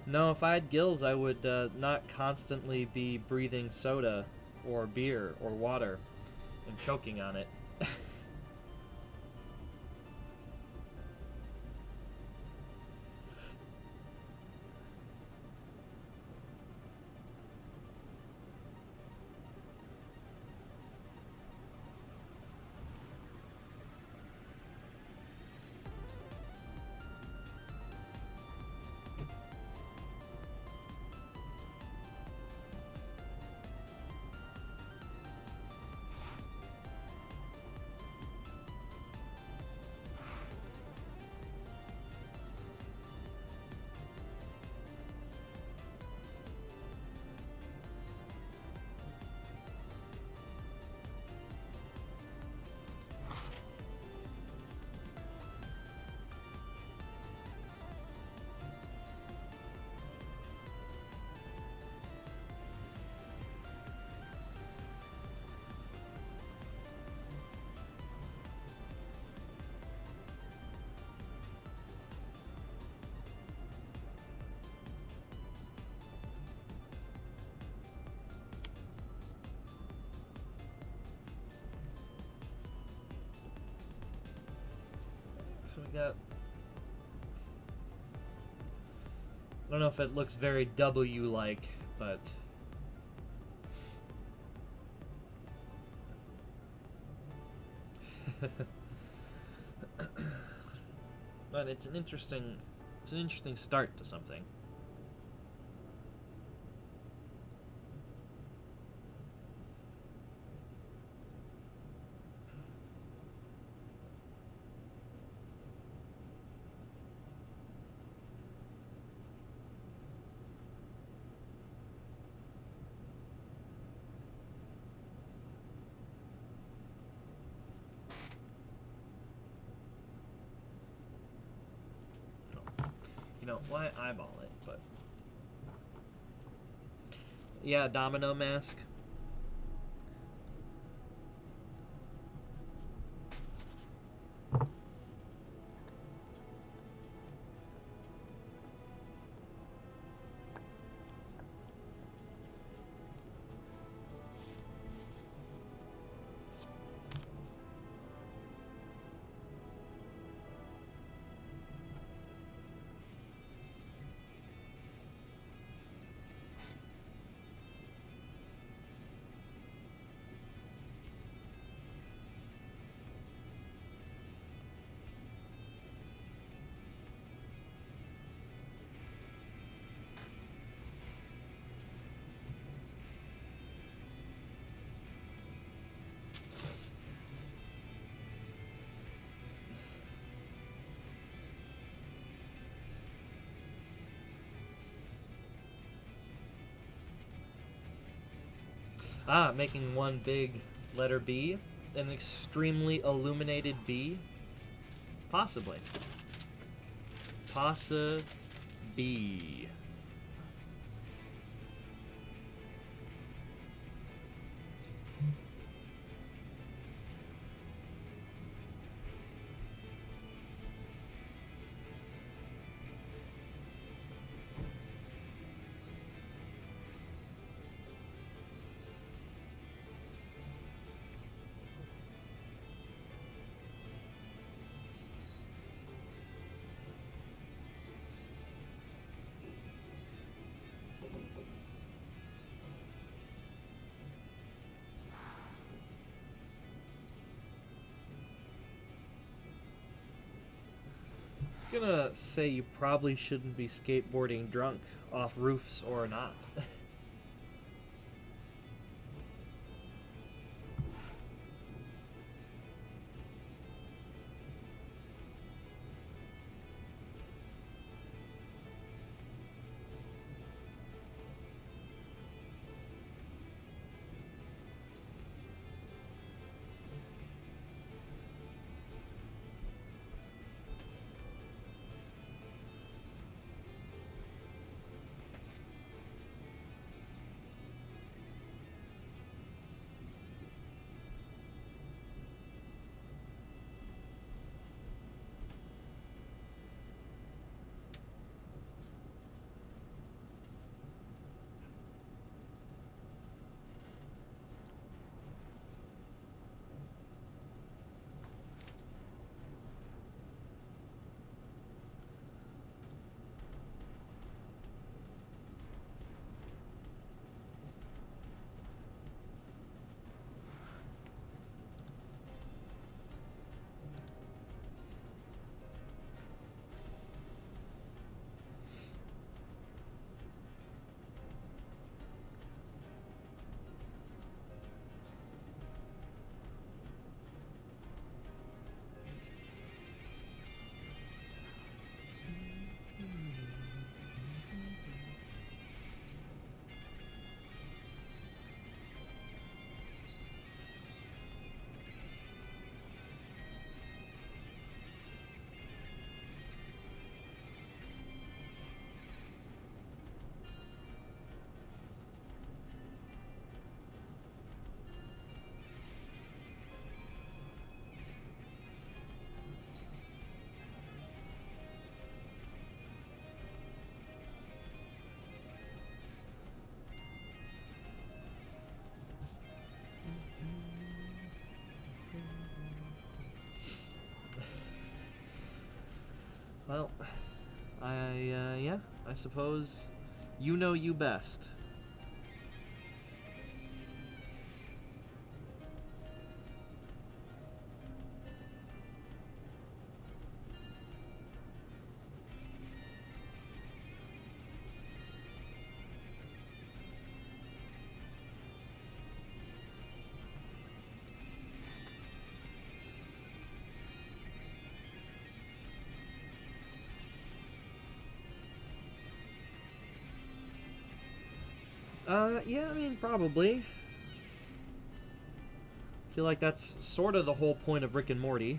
No, if I had gills, I would not constantly be breathing soda or beer or water and choking on it. So we got... I don't know if it looks very W-like, but... but it's an interesting start to something. know, why eyeball it, but... Yeah, domino mask. Ah, making one big letter B. An extremely illuminated B. Possibly. B. I'm gonna say you probably shouldn't be skateboarding drunk off roofs or not. Well, yeah, I suppose you know you best. Yeah, I mean, probably. I feel like that's sort of the whole point of Rick and Morty.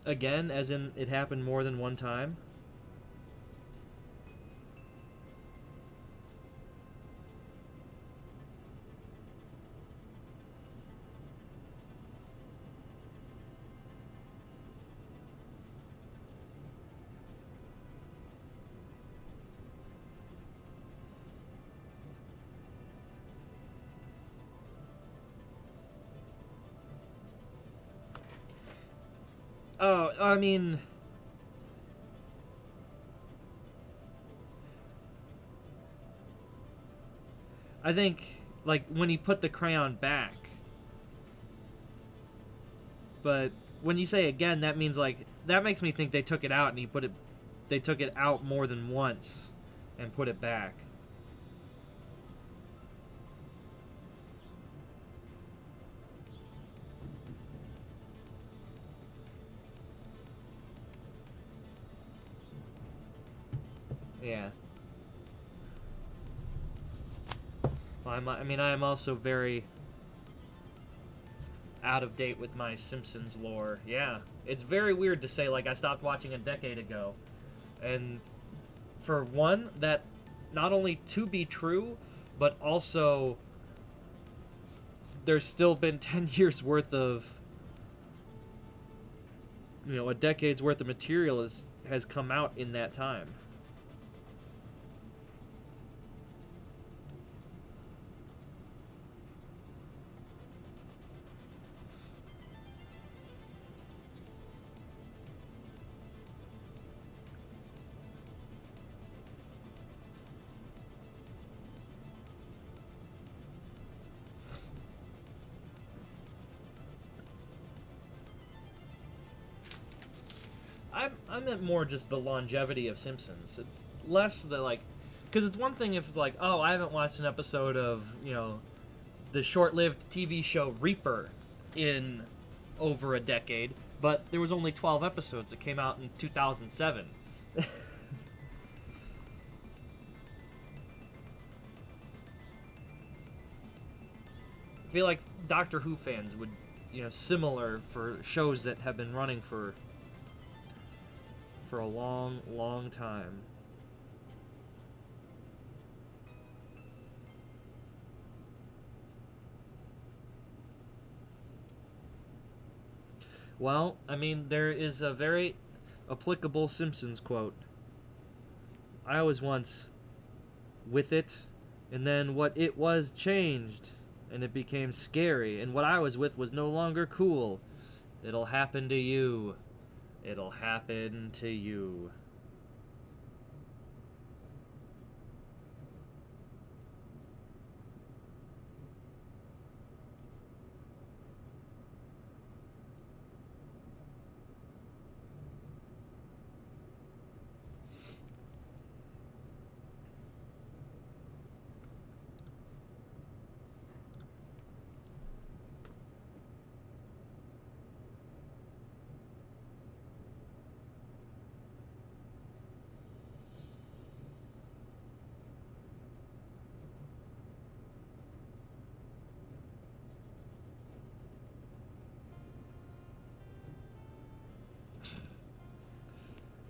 Again, as in it happened more than one time? Oh, I mean, I think like when he put the crayon back. But when you say again, that means like that makes me think they took it out and they took it out more than once and put it back. Yeah. Well, I mean, I am also very out of date with my Simpsons lore. Yeah. It's very weird to say, like, I stopped watching a decade ago. And for one, that not only to be true, but also there's still been 10 years worth of, a decade's worth of material has come out in that time. I meant more just the longevity of Simpsons. It's less the like, because it's one thing if it's like, oh, I haven't watched an episode of the short-lived TV show Reaper in over a decade, but there was only 12 episodes that came out in 2007. I feel like Doctor Who fans would, similar for shows that have been running for a long, long time. Well, I mean, there is a very applicable Simpsons quote. I was once with it, and then what it was changed, and it became scary, and what I was with was no longer cool. It'll happen to you. It'll happen to you.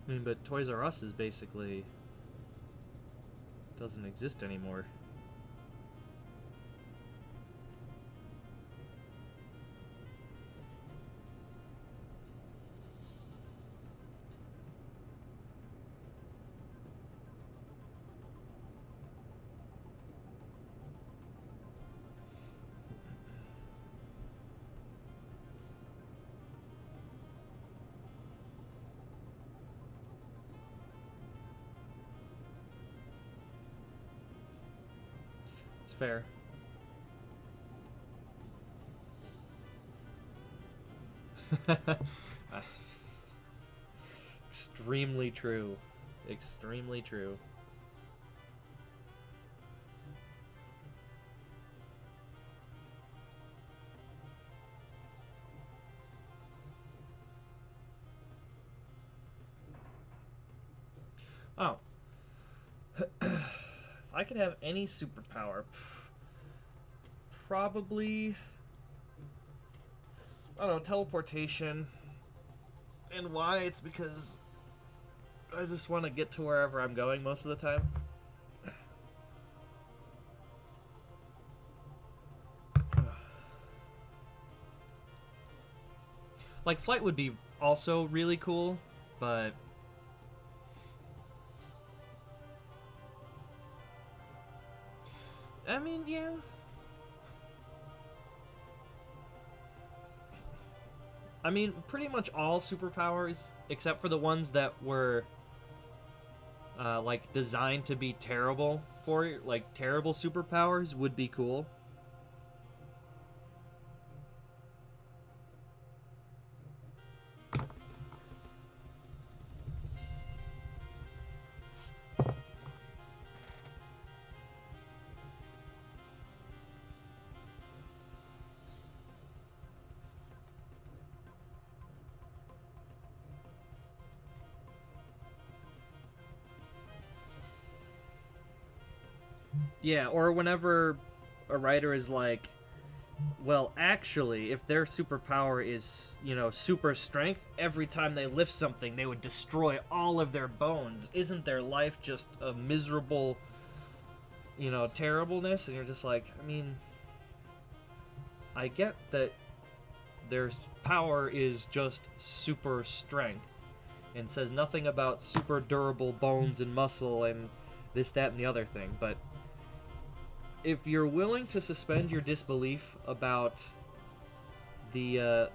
I mean, but Toys R Us is basically doesn't exist anymore. It's fair. Extremely true. Extremely true. Oh. If I could have any superpower, probably, I don't know, teleportation. And why? It's because I just want to get to wherever I'm going most of the time. Like, flight would be also really cool, but... I mean, yeah. I mean, pretty much all superpowers, except for the ones that were, like, designed to be terrible like, terrible superpowers would be cool. Yeah, or whenever a writer is like, well, actually, if their superpower is, you know, super strength, every time they lift something, they would destroy all of their bones. Isn't their life just a miserable, you know, terribleness? And you're just like, I mean, I get that their power is just super strength and says nothing about super durable bones and muscle and this, that, and the other thing, but if you're willing to suspend your disbelief about the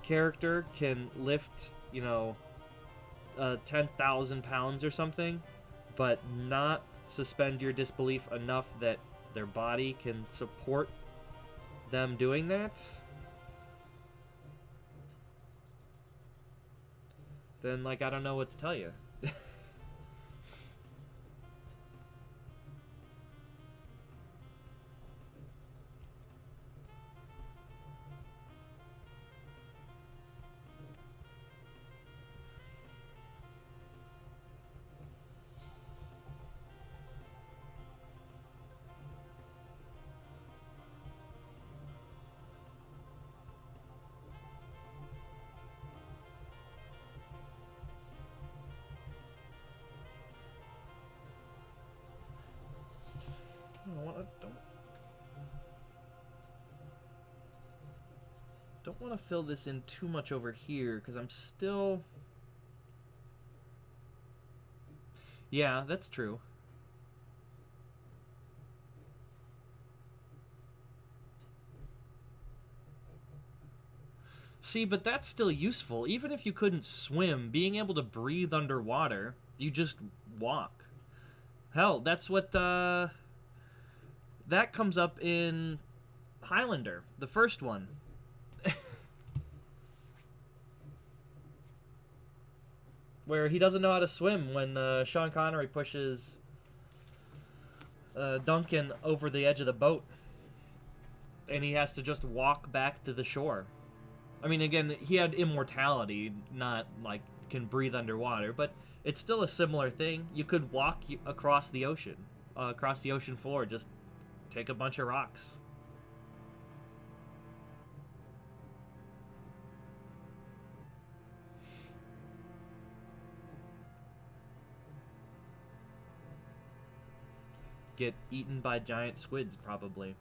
character can lift, you know, 10,000 pounds or something, but not suspend your disbelief enough that their body can support them doing that, then, like, I don't know what to tell you. Don't want to fill this in too much over here because I'm still. Yeah, that's true. See, but that's still useful. Even if you couldn't swim, being able to breathe underwater, you just walk. Hell, that's what that comes up in Highlander, the first one. Where he doesn't know how to swim when Sean Connery pushes Duncan over the edge of the boat. And he has to just walk back to the shore. I mean, again, he had immortality, not, like, can breathe underwater, but it's still a similar thing. You could walk across the ocean floor, just take a bunch of rocks. Get eaten by giant squids, probably.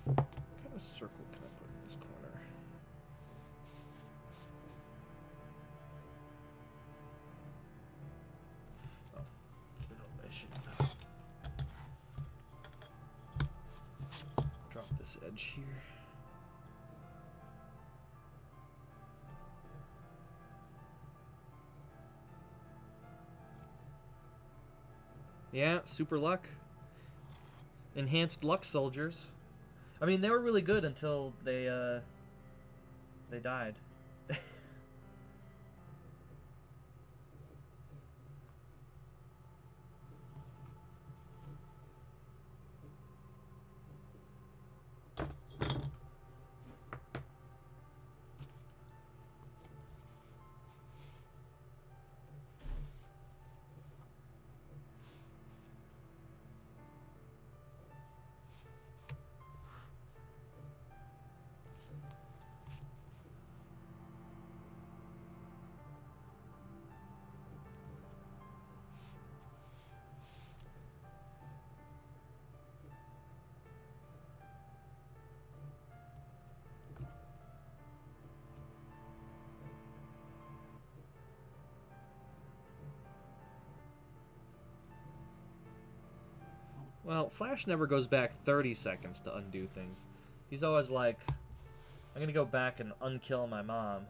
What kind of circle can I put in this corner? Oh, no, I should drop this edge here. Yeah, super luck. Enhanced luck soldiers. I mean, they were really good until they died. Well, Flash never goes back 30 seconds to undo things. He's always like, I'm gonna go back and unkill my mom.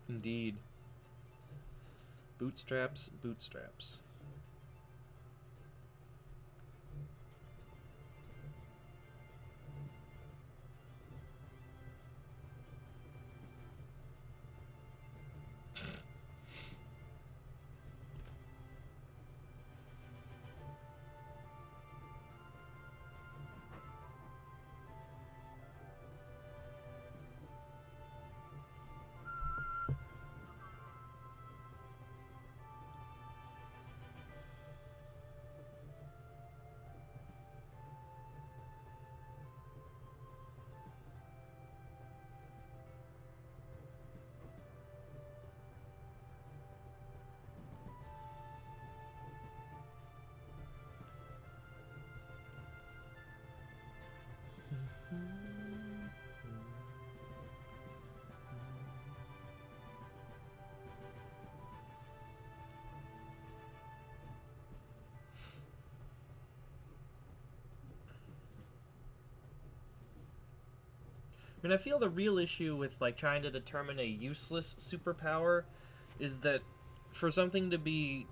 Indeed. Bootstraps, bootstraps. I mean, I feel the real issue with like trying to determine a useless superpower is that for something to be,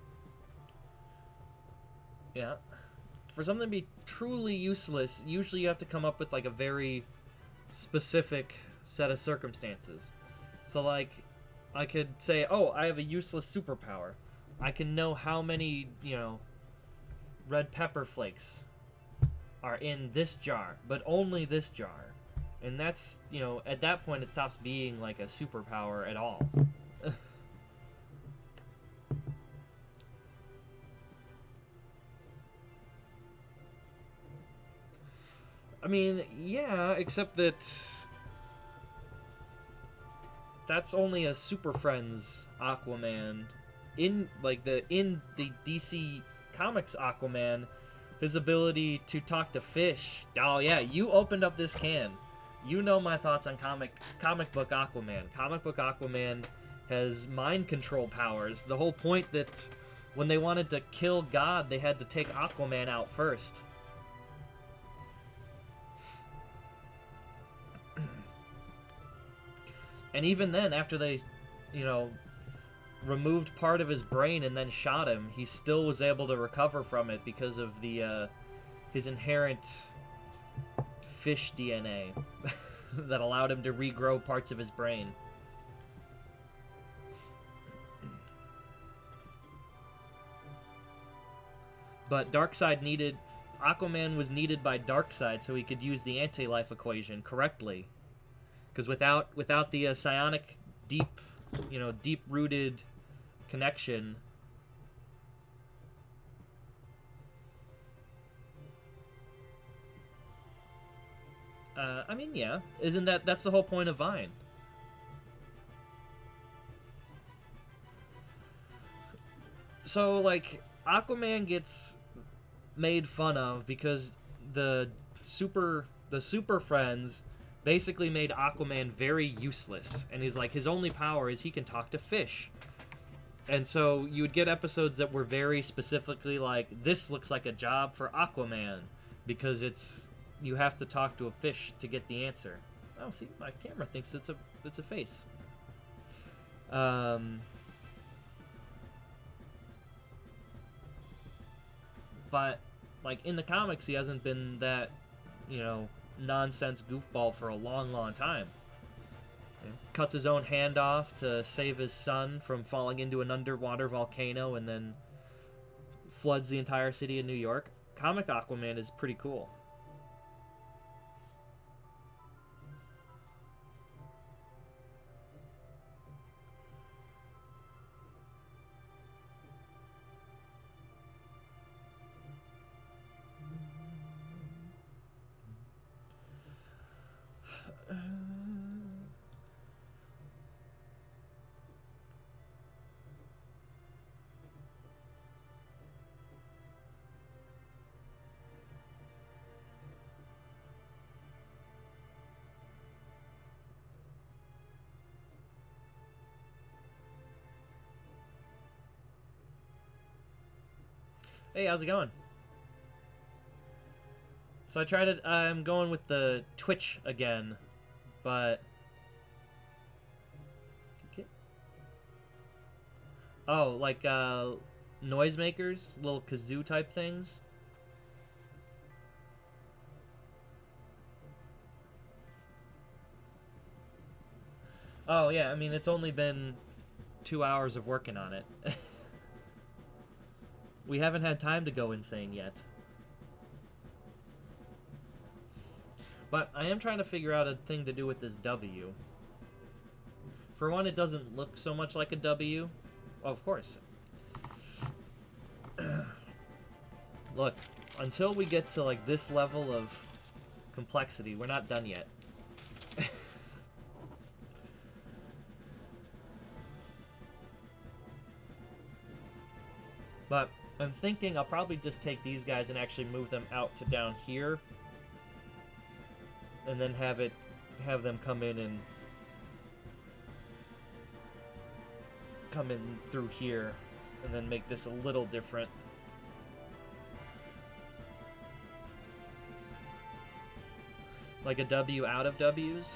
yeah, for something to be truly useless, usually you have to come up with like a very specific set of circumstances. So like, I could say, oh, I have a useless superpower. I can know how many, red pepper flakes are in this jar, but only this jar. And that's, at that point it stops being like a superpower at all. I mean, yeah, except that that's only a Super Friends Aquaman. In the DC Comics Aquaman, his ability to talk to fish. Oh yeah, you opened up this can. You know my thoughts on comic book Aquaman. Comic book Aquaman has mind control powers. The whole point that when they wanted to kill God, they had to take Aquaman out first. And even then, after they, removed part of his brain and then shot him, he still was able to recover from it because of the his inherent fish DNA that allowed him to regrow parts of his brain. But Aquaman was needed by Darkseid so he could use the anti-life equation correctly. Because without the psionic deep-rooted connection, I mean, yeah, isn't that's the whole point of Vine? So like Aquaman gets made fun of because the super friends basically made Aquaman very useless, and he's like his only power is he can talk to fish. And so you would get episodes that were very specifically like, this looks like a job for Aquaman because you have to talk to a fish to get the answer. Oh, see, my camera thinks it's a face. But like in the comics, he hasn't been that, nonsense goofball for a long, long time. Cuts his own hand off to save his son from falling into an underwater volcano and then floods the entire city of New York. Comic Aquaman is pretty cool. Hey, how's it going? So I tried it. I'm going with the Twitch again, but oh, like noisemakers, little kazoo type things. Oh yeah, I mean it's only been 2 hours of working on it. We haven't had time to go insane yet. But I am trying to figure out a thing to do with this W. For one, it doesn't look so much like a W. Oh, of course. Look, until we get to like this level of complexity, we're not done yet. But I'm thinking I'll probably just take these guys and actually move them out to down here. And then have them come in through here. And then make this a little different. Like a W out of W's.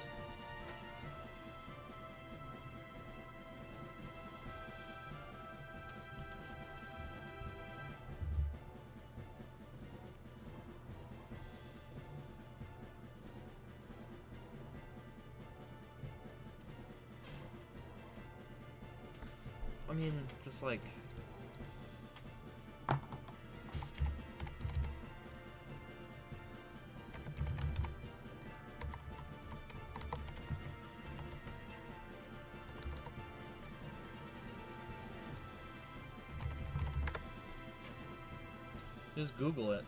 I mean, just like... Just Google it.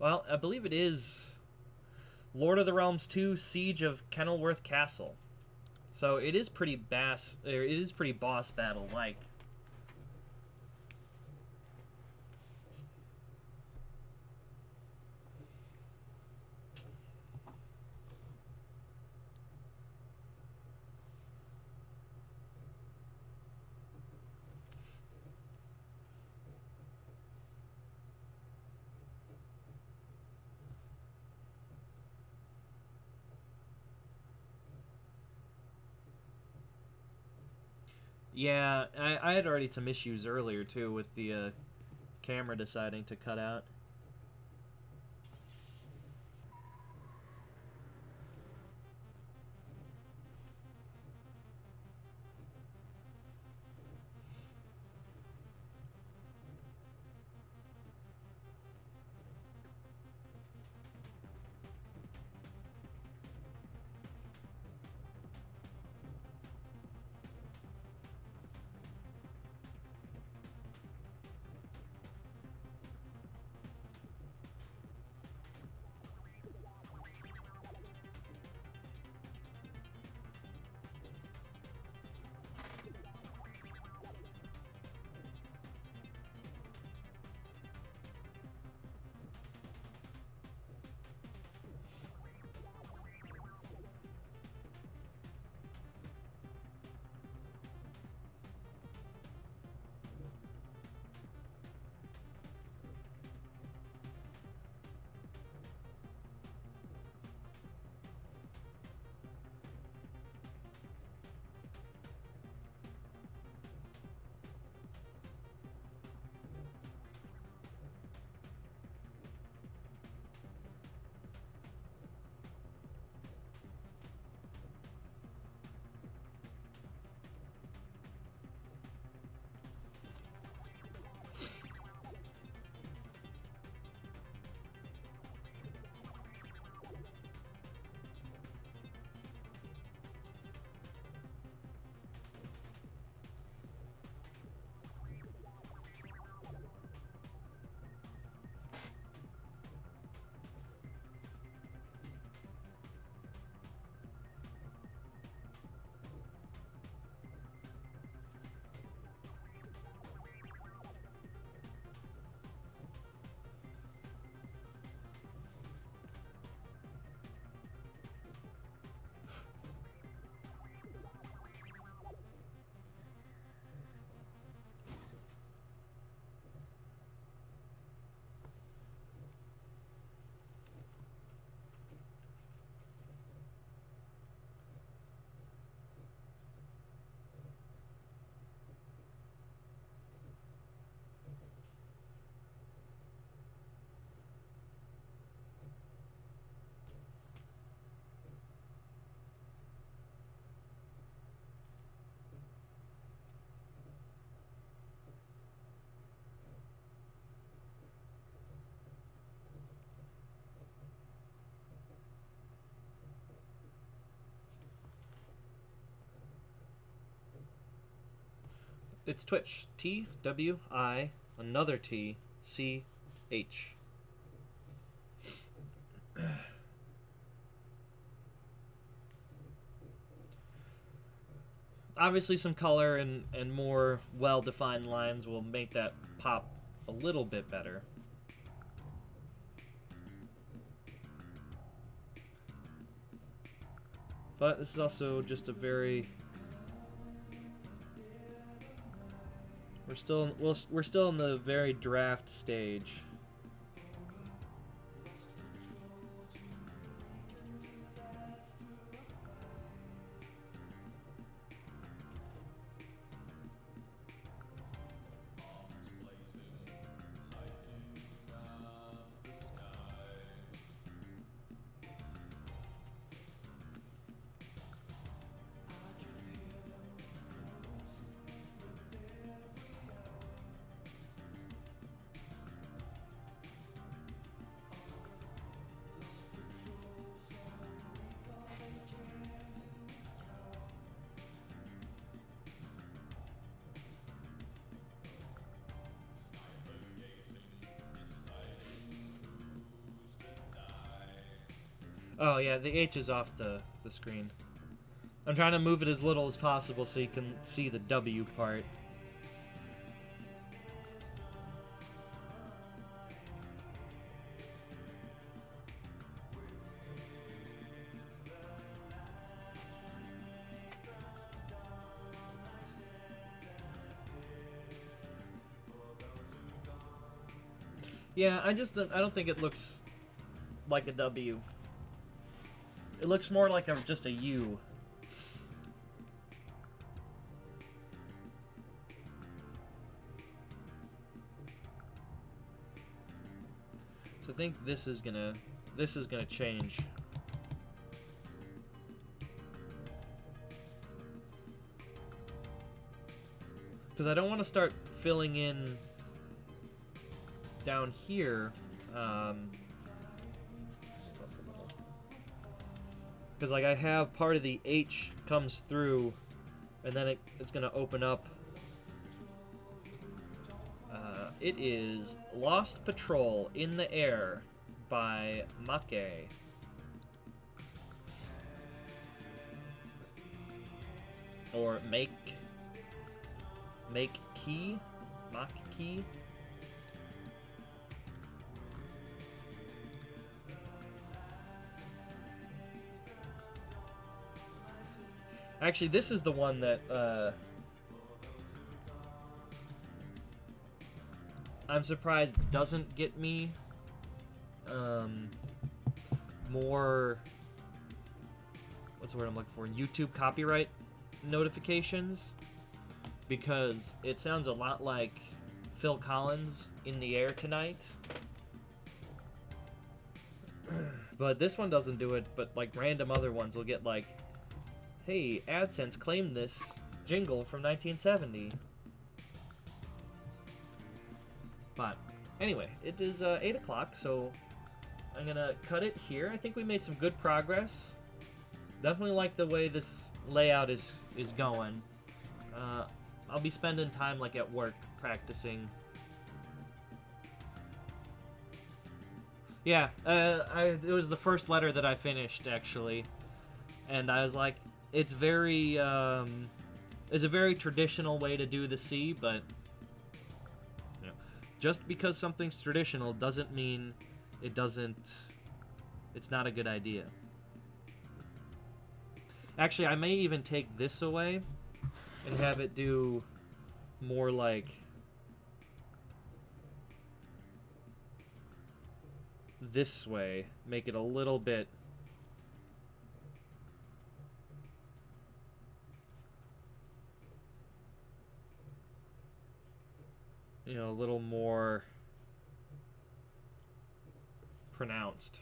Well, I believe it is Lord of the Realms 2: Siege of Kenilworth Castle. So it is pretty boss battle like. Yeah, I had already some issues earlier too with the camera deciding to cut out. It's Twitch. T-W-I, another T, C-H. Obviously some color and more well-defined lines will make that pop a little bit better. But this is also just a very... We're still in the very draft stage. Oh yeah, the H is off the screen. I'm trying to move it as little as possible so you can see the W part. Yeah, I don't think it looks like a W. It looks more like just a U. So I think this is gonna change. Because I don't want to start filling in down here. Because like I have part of the H comes through, and then it's gonna open up. It is Lost Patrol in the Air by Make. Or Make Key? Mach Key? Actually, this is the one that, I'm surprised doesn't get me, more, what's the word I'm looking for, YouTube copyright notifications, because it sounds a lot like Phil Collins, In the Air Tonight. But this one doesn't do it, but like random other ones will get like, hey, AdSense claimed this jingle from 1970. But anyway, it is 8 o'clock, so I'm gonna cut it here. I think we made some good progress. Definitely like the way this layout is going. I'll be spending time like at work practicing. Yeah, it was the first letter that I finished actually, and I was like, it's a very traditional way to do the C, but you know, just because something's traditional doesn't mean it's not a good idea. Actually, I may even take this away and have it do more like this way, make it a little bit a little more pronounced.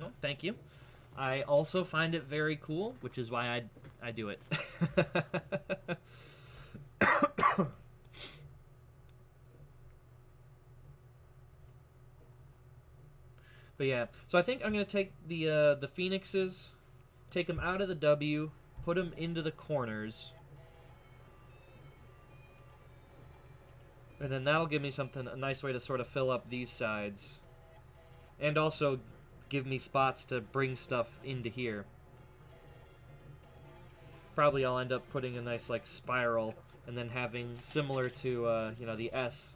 Oh, thank you. I also find it very cool, which is why I do it. But yeah, so I think I'm gonna take the phoenixes, take them out of the W, put them into the corners, And then that'll give me something, a nice way to sort of fill up these sides. And also give me spots to bring stuff into here. Probably I'll end up putting a nice, like, spiral, and then having, similar to, you know, the S,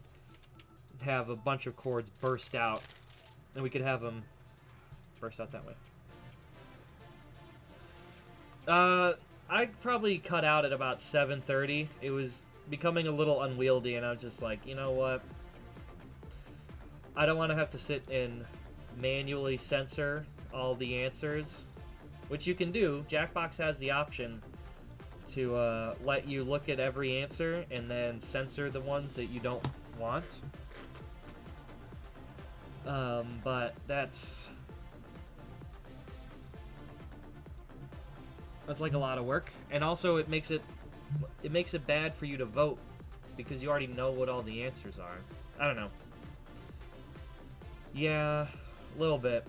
have a bunch of cords burst out. And we could have them burst out that way. I probably cut out at about 7:30. It was becoming a little unwieldy, and I was just like, you know what? I don't want to have to sit and manually censor all the answers, which you can do. Jackbox has the option to let you look at every answer and then censor the ones that you don't want. But that's like a lot of work, and also it makes it bad for you to vote because you already know what all the answers are. I don't know. Yeah, a little bit.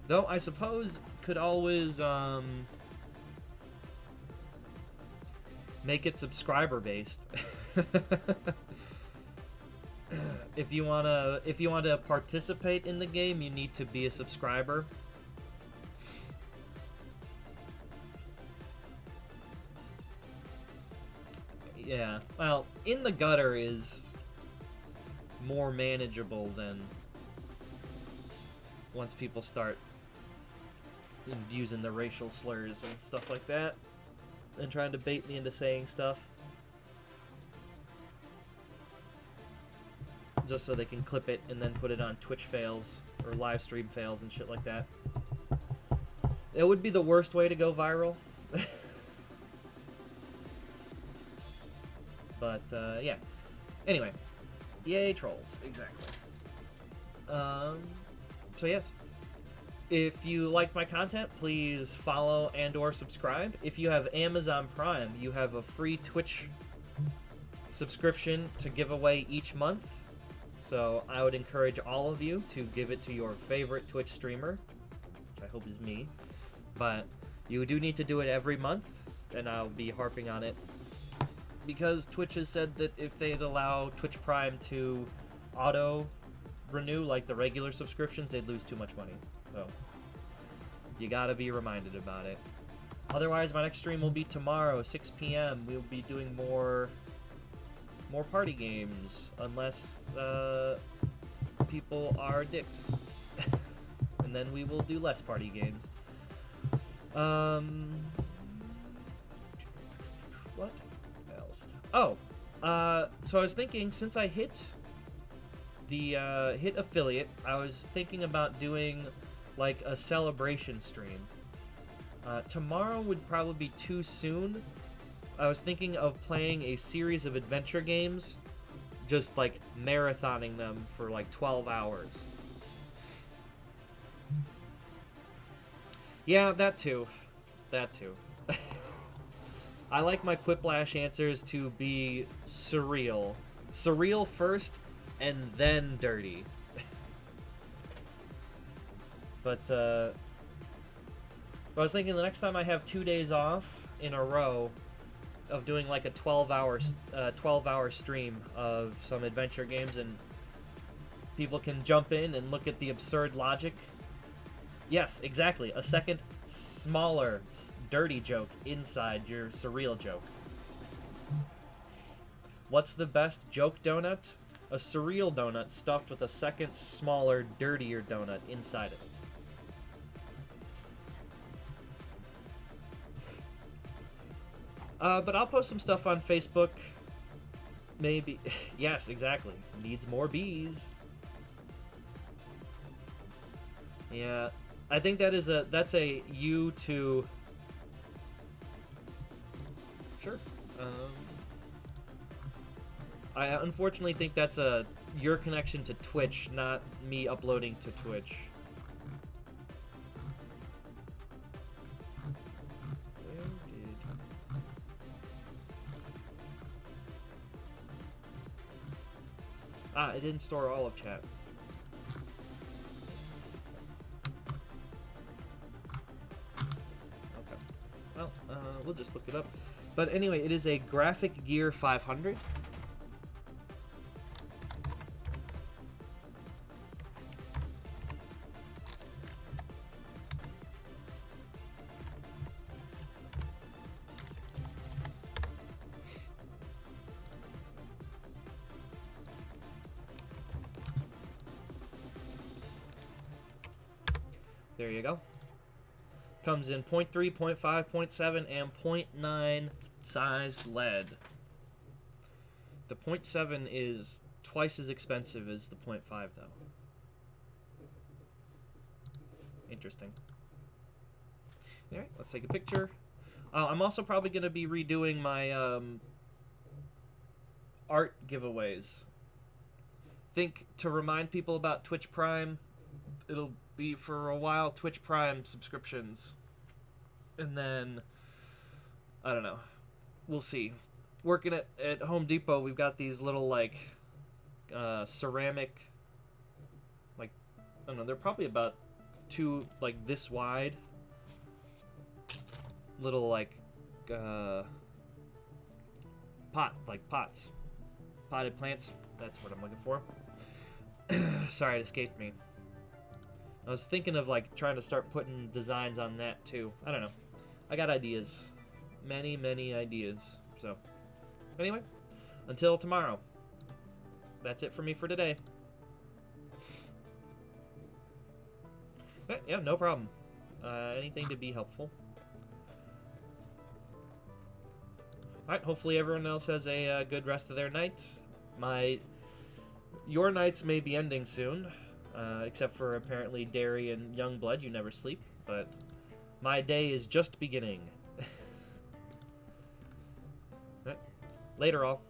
Though I suppose could always make it subscriber based. If you wanna participate in the game, you need to be a subscriber. Yeah, well, In the Gutter is more manageable than once people start using the racial slurs and stuff like that and trying to bait me into saying stuff just so they can clip it and then put it on Twitch fails or live stream fails and shit like that. It would be the worst way to go viral. But, yeah. Anyway. Yay, trolls. Exactly. So, yes. If you like my content, please follow and or subscribe. If you have Amazon Prime, you have a free Twitch subscription to give away each month. So, I would encourage all of you to give it to your favorite Twitch streamer, which I hope is me. But you do need to do it every month, and I'll be harping on it. Because Twitch has said that if they'd allow Twitch Prime to auto-renew like the regular subscriptions, they'd lose too much money. So, you gotta be reminded about it. Otherwise, my next stream will be tomorrow, 6 p.m. We'll be doing more party games, unless people are dicks. And then we will do less party games. What else? Oh, so I was thinking, since I hit the hit affiliate, I was thinking about doing like a celebration stream. Tomorrow would probably be too soon. I was thinking of playing a series of adventure games, just like marathoning them for like 12 hours. Yeah, that too. That too. I like my Quiplash answers to be surreal. Surreal first, and then dirty. But I was thinking the next time I have 2 days off in a row of doing like a 12-hour stream of some adventure games, and people can jump in and look at the absurd logic. Yes, exactly. A second, smaller, dirty joke inside your surreal joke. What's the best joke donut? A surreal donut stuffed with a second, smaller, dirtier donut inside it. But I'll post some stuff on Facebook. Maybe. Yes, exactly. Needs more bees. Yeah. I think that's a you to... Sure. I unfortunately think that's your connection to Twitch, not me uploading to Twitch. It didn't store all of chat. Okay. Well, we'll just look it up. But anyway, it is a Graphic Gear 500. There you go. Comes in 0.3, 0.5, 0.7, and 0.9 sized lead. The 0.7 is twice as expensive as the 0.5, though. Interesting. Alright, let's take a picture. I'm also probably going to be redoing my art giveaways. Think to remind people about Twitch Prime, it'll be for a while Twitch Prime subscriptions. And then, I don't know. We'll see. Working at Home Depot, we've got these little, like, ceramic, like, I don't know, they're probably about like, this wide. Little, like, pots. Potted plants. That's what I'm looking for. Sorry, it escaped me. I was thinking of, like, trying to start putting designs on that, too. I don't know. I got ideas. Many, many ideas. So, anyway, until tomorrow. That's it for me for today. Yeah, no problem. Anything to be helpful. Alright, hopefully everyone else has a good rest of their night. Your nights may be ending soon. Except for apparently Dairy and Youngblood, you never sleep, but my day is just beginning. Right. Later all.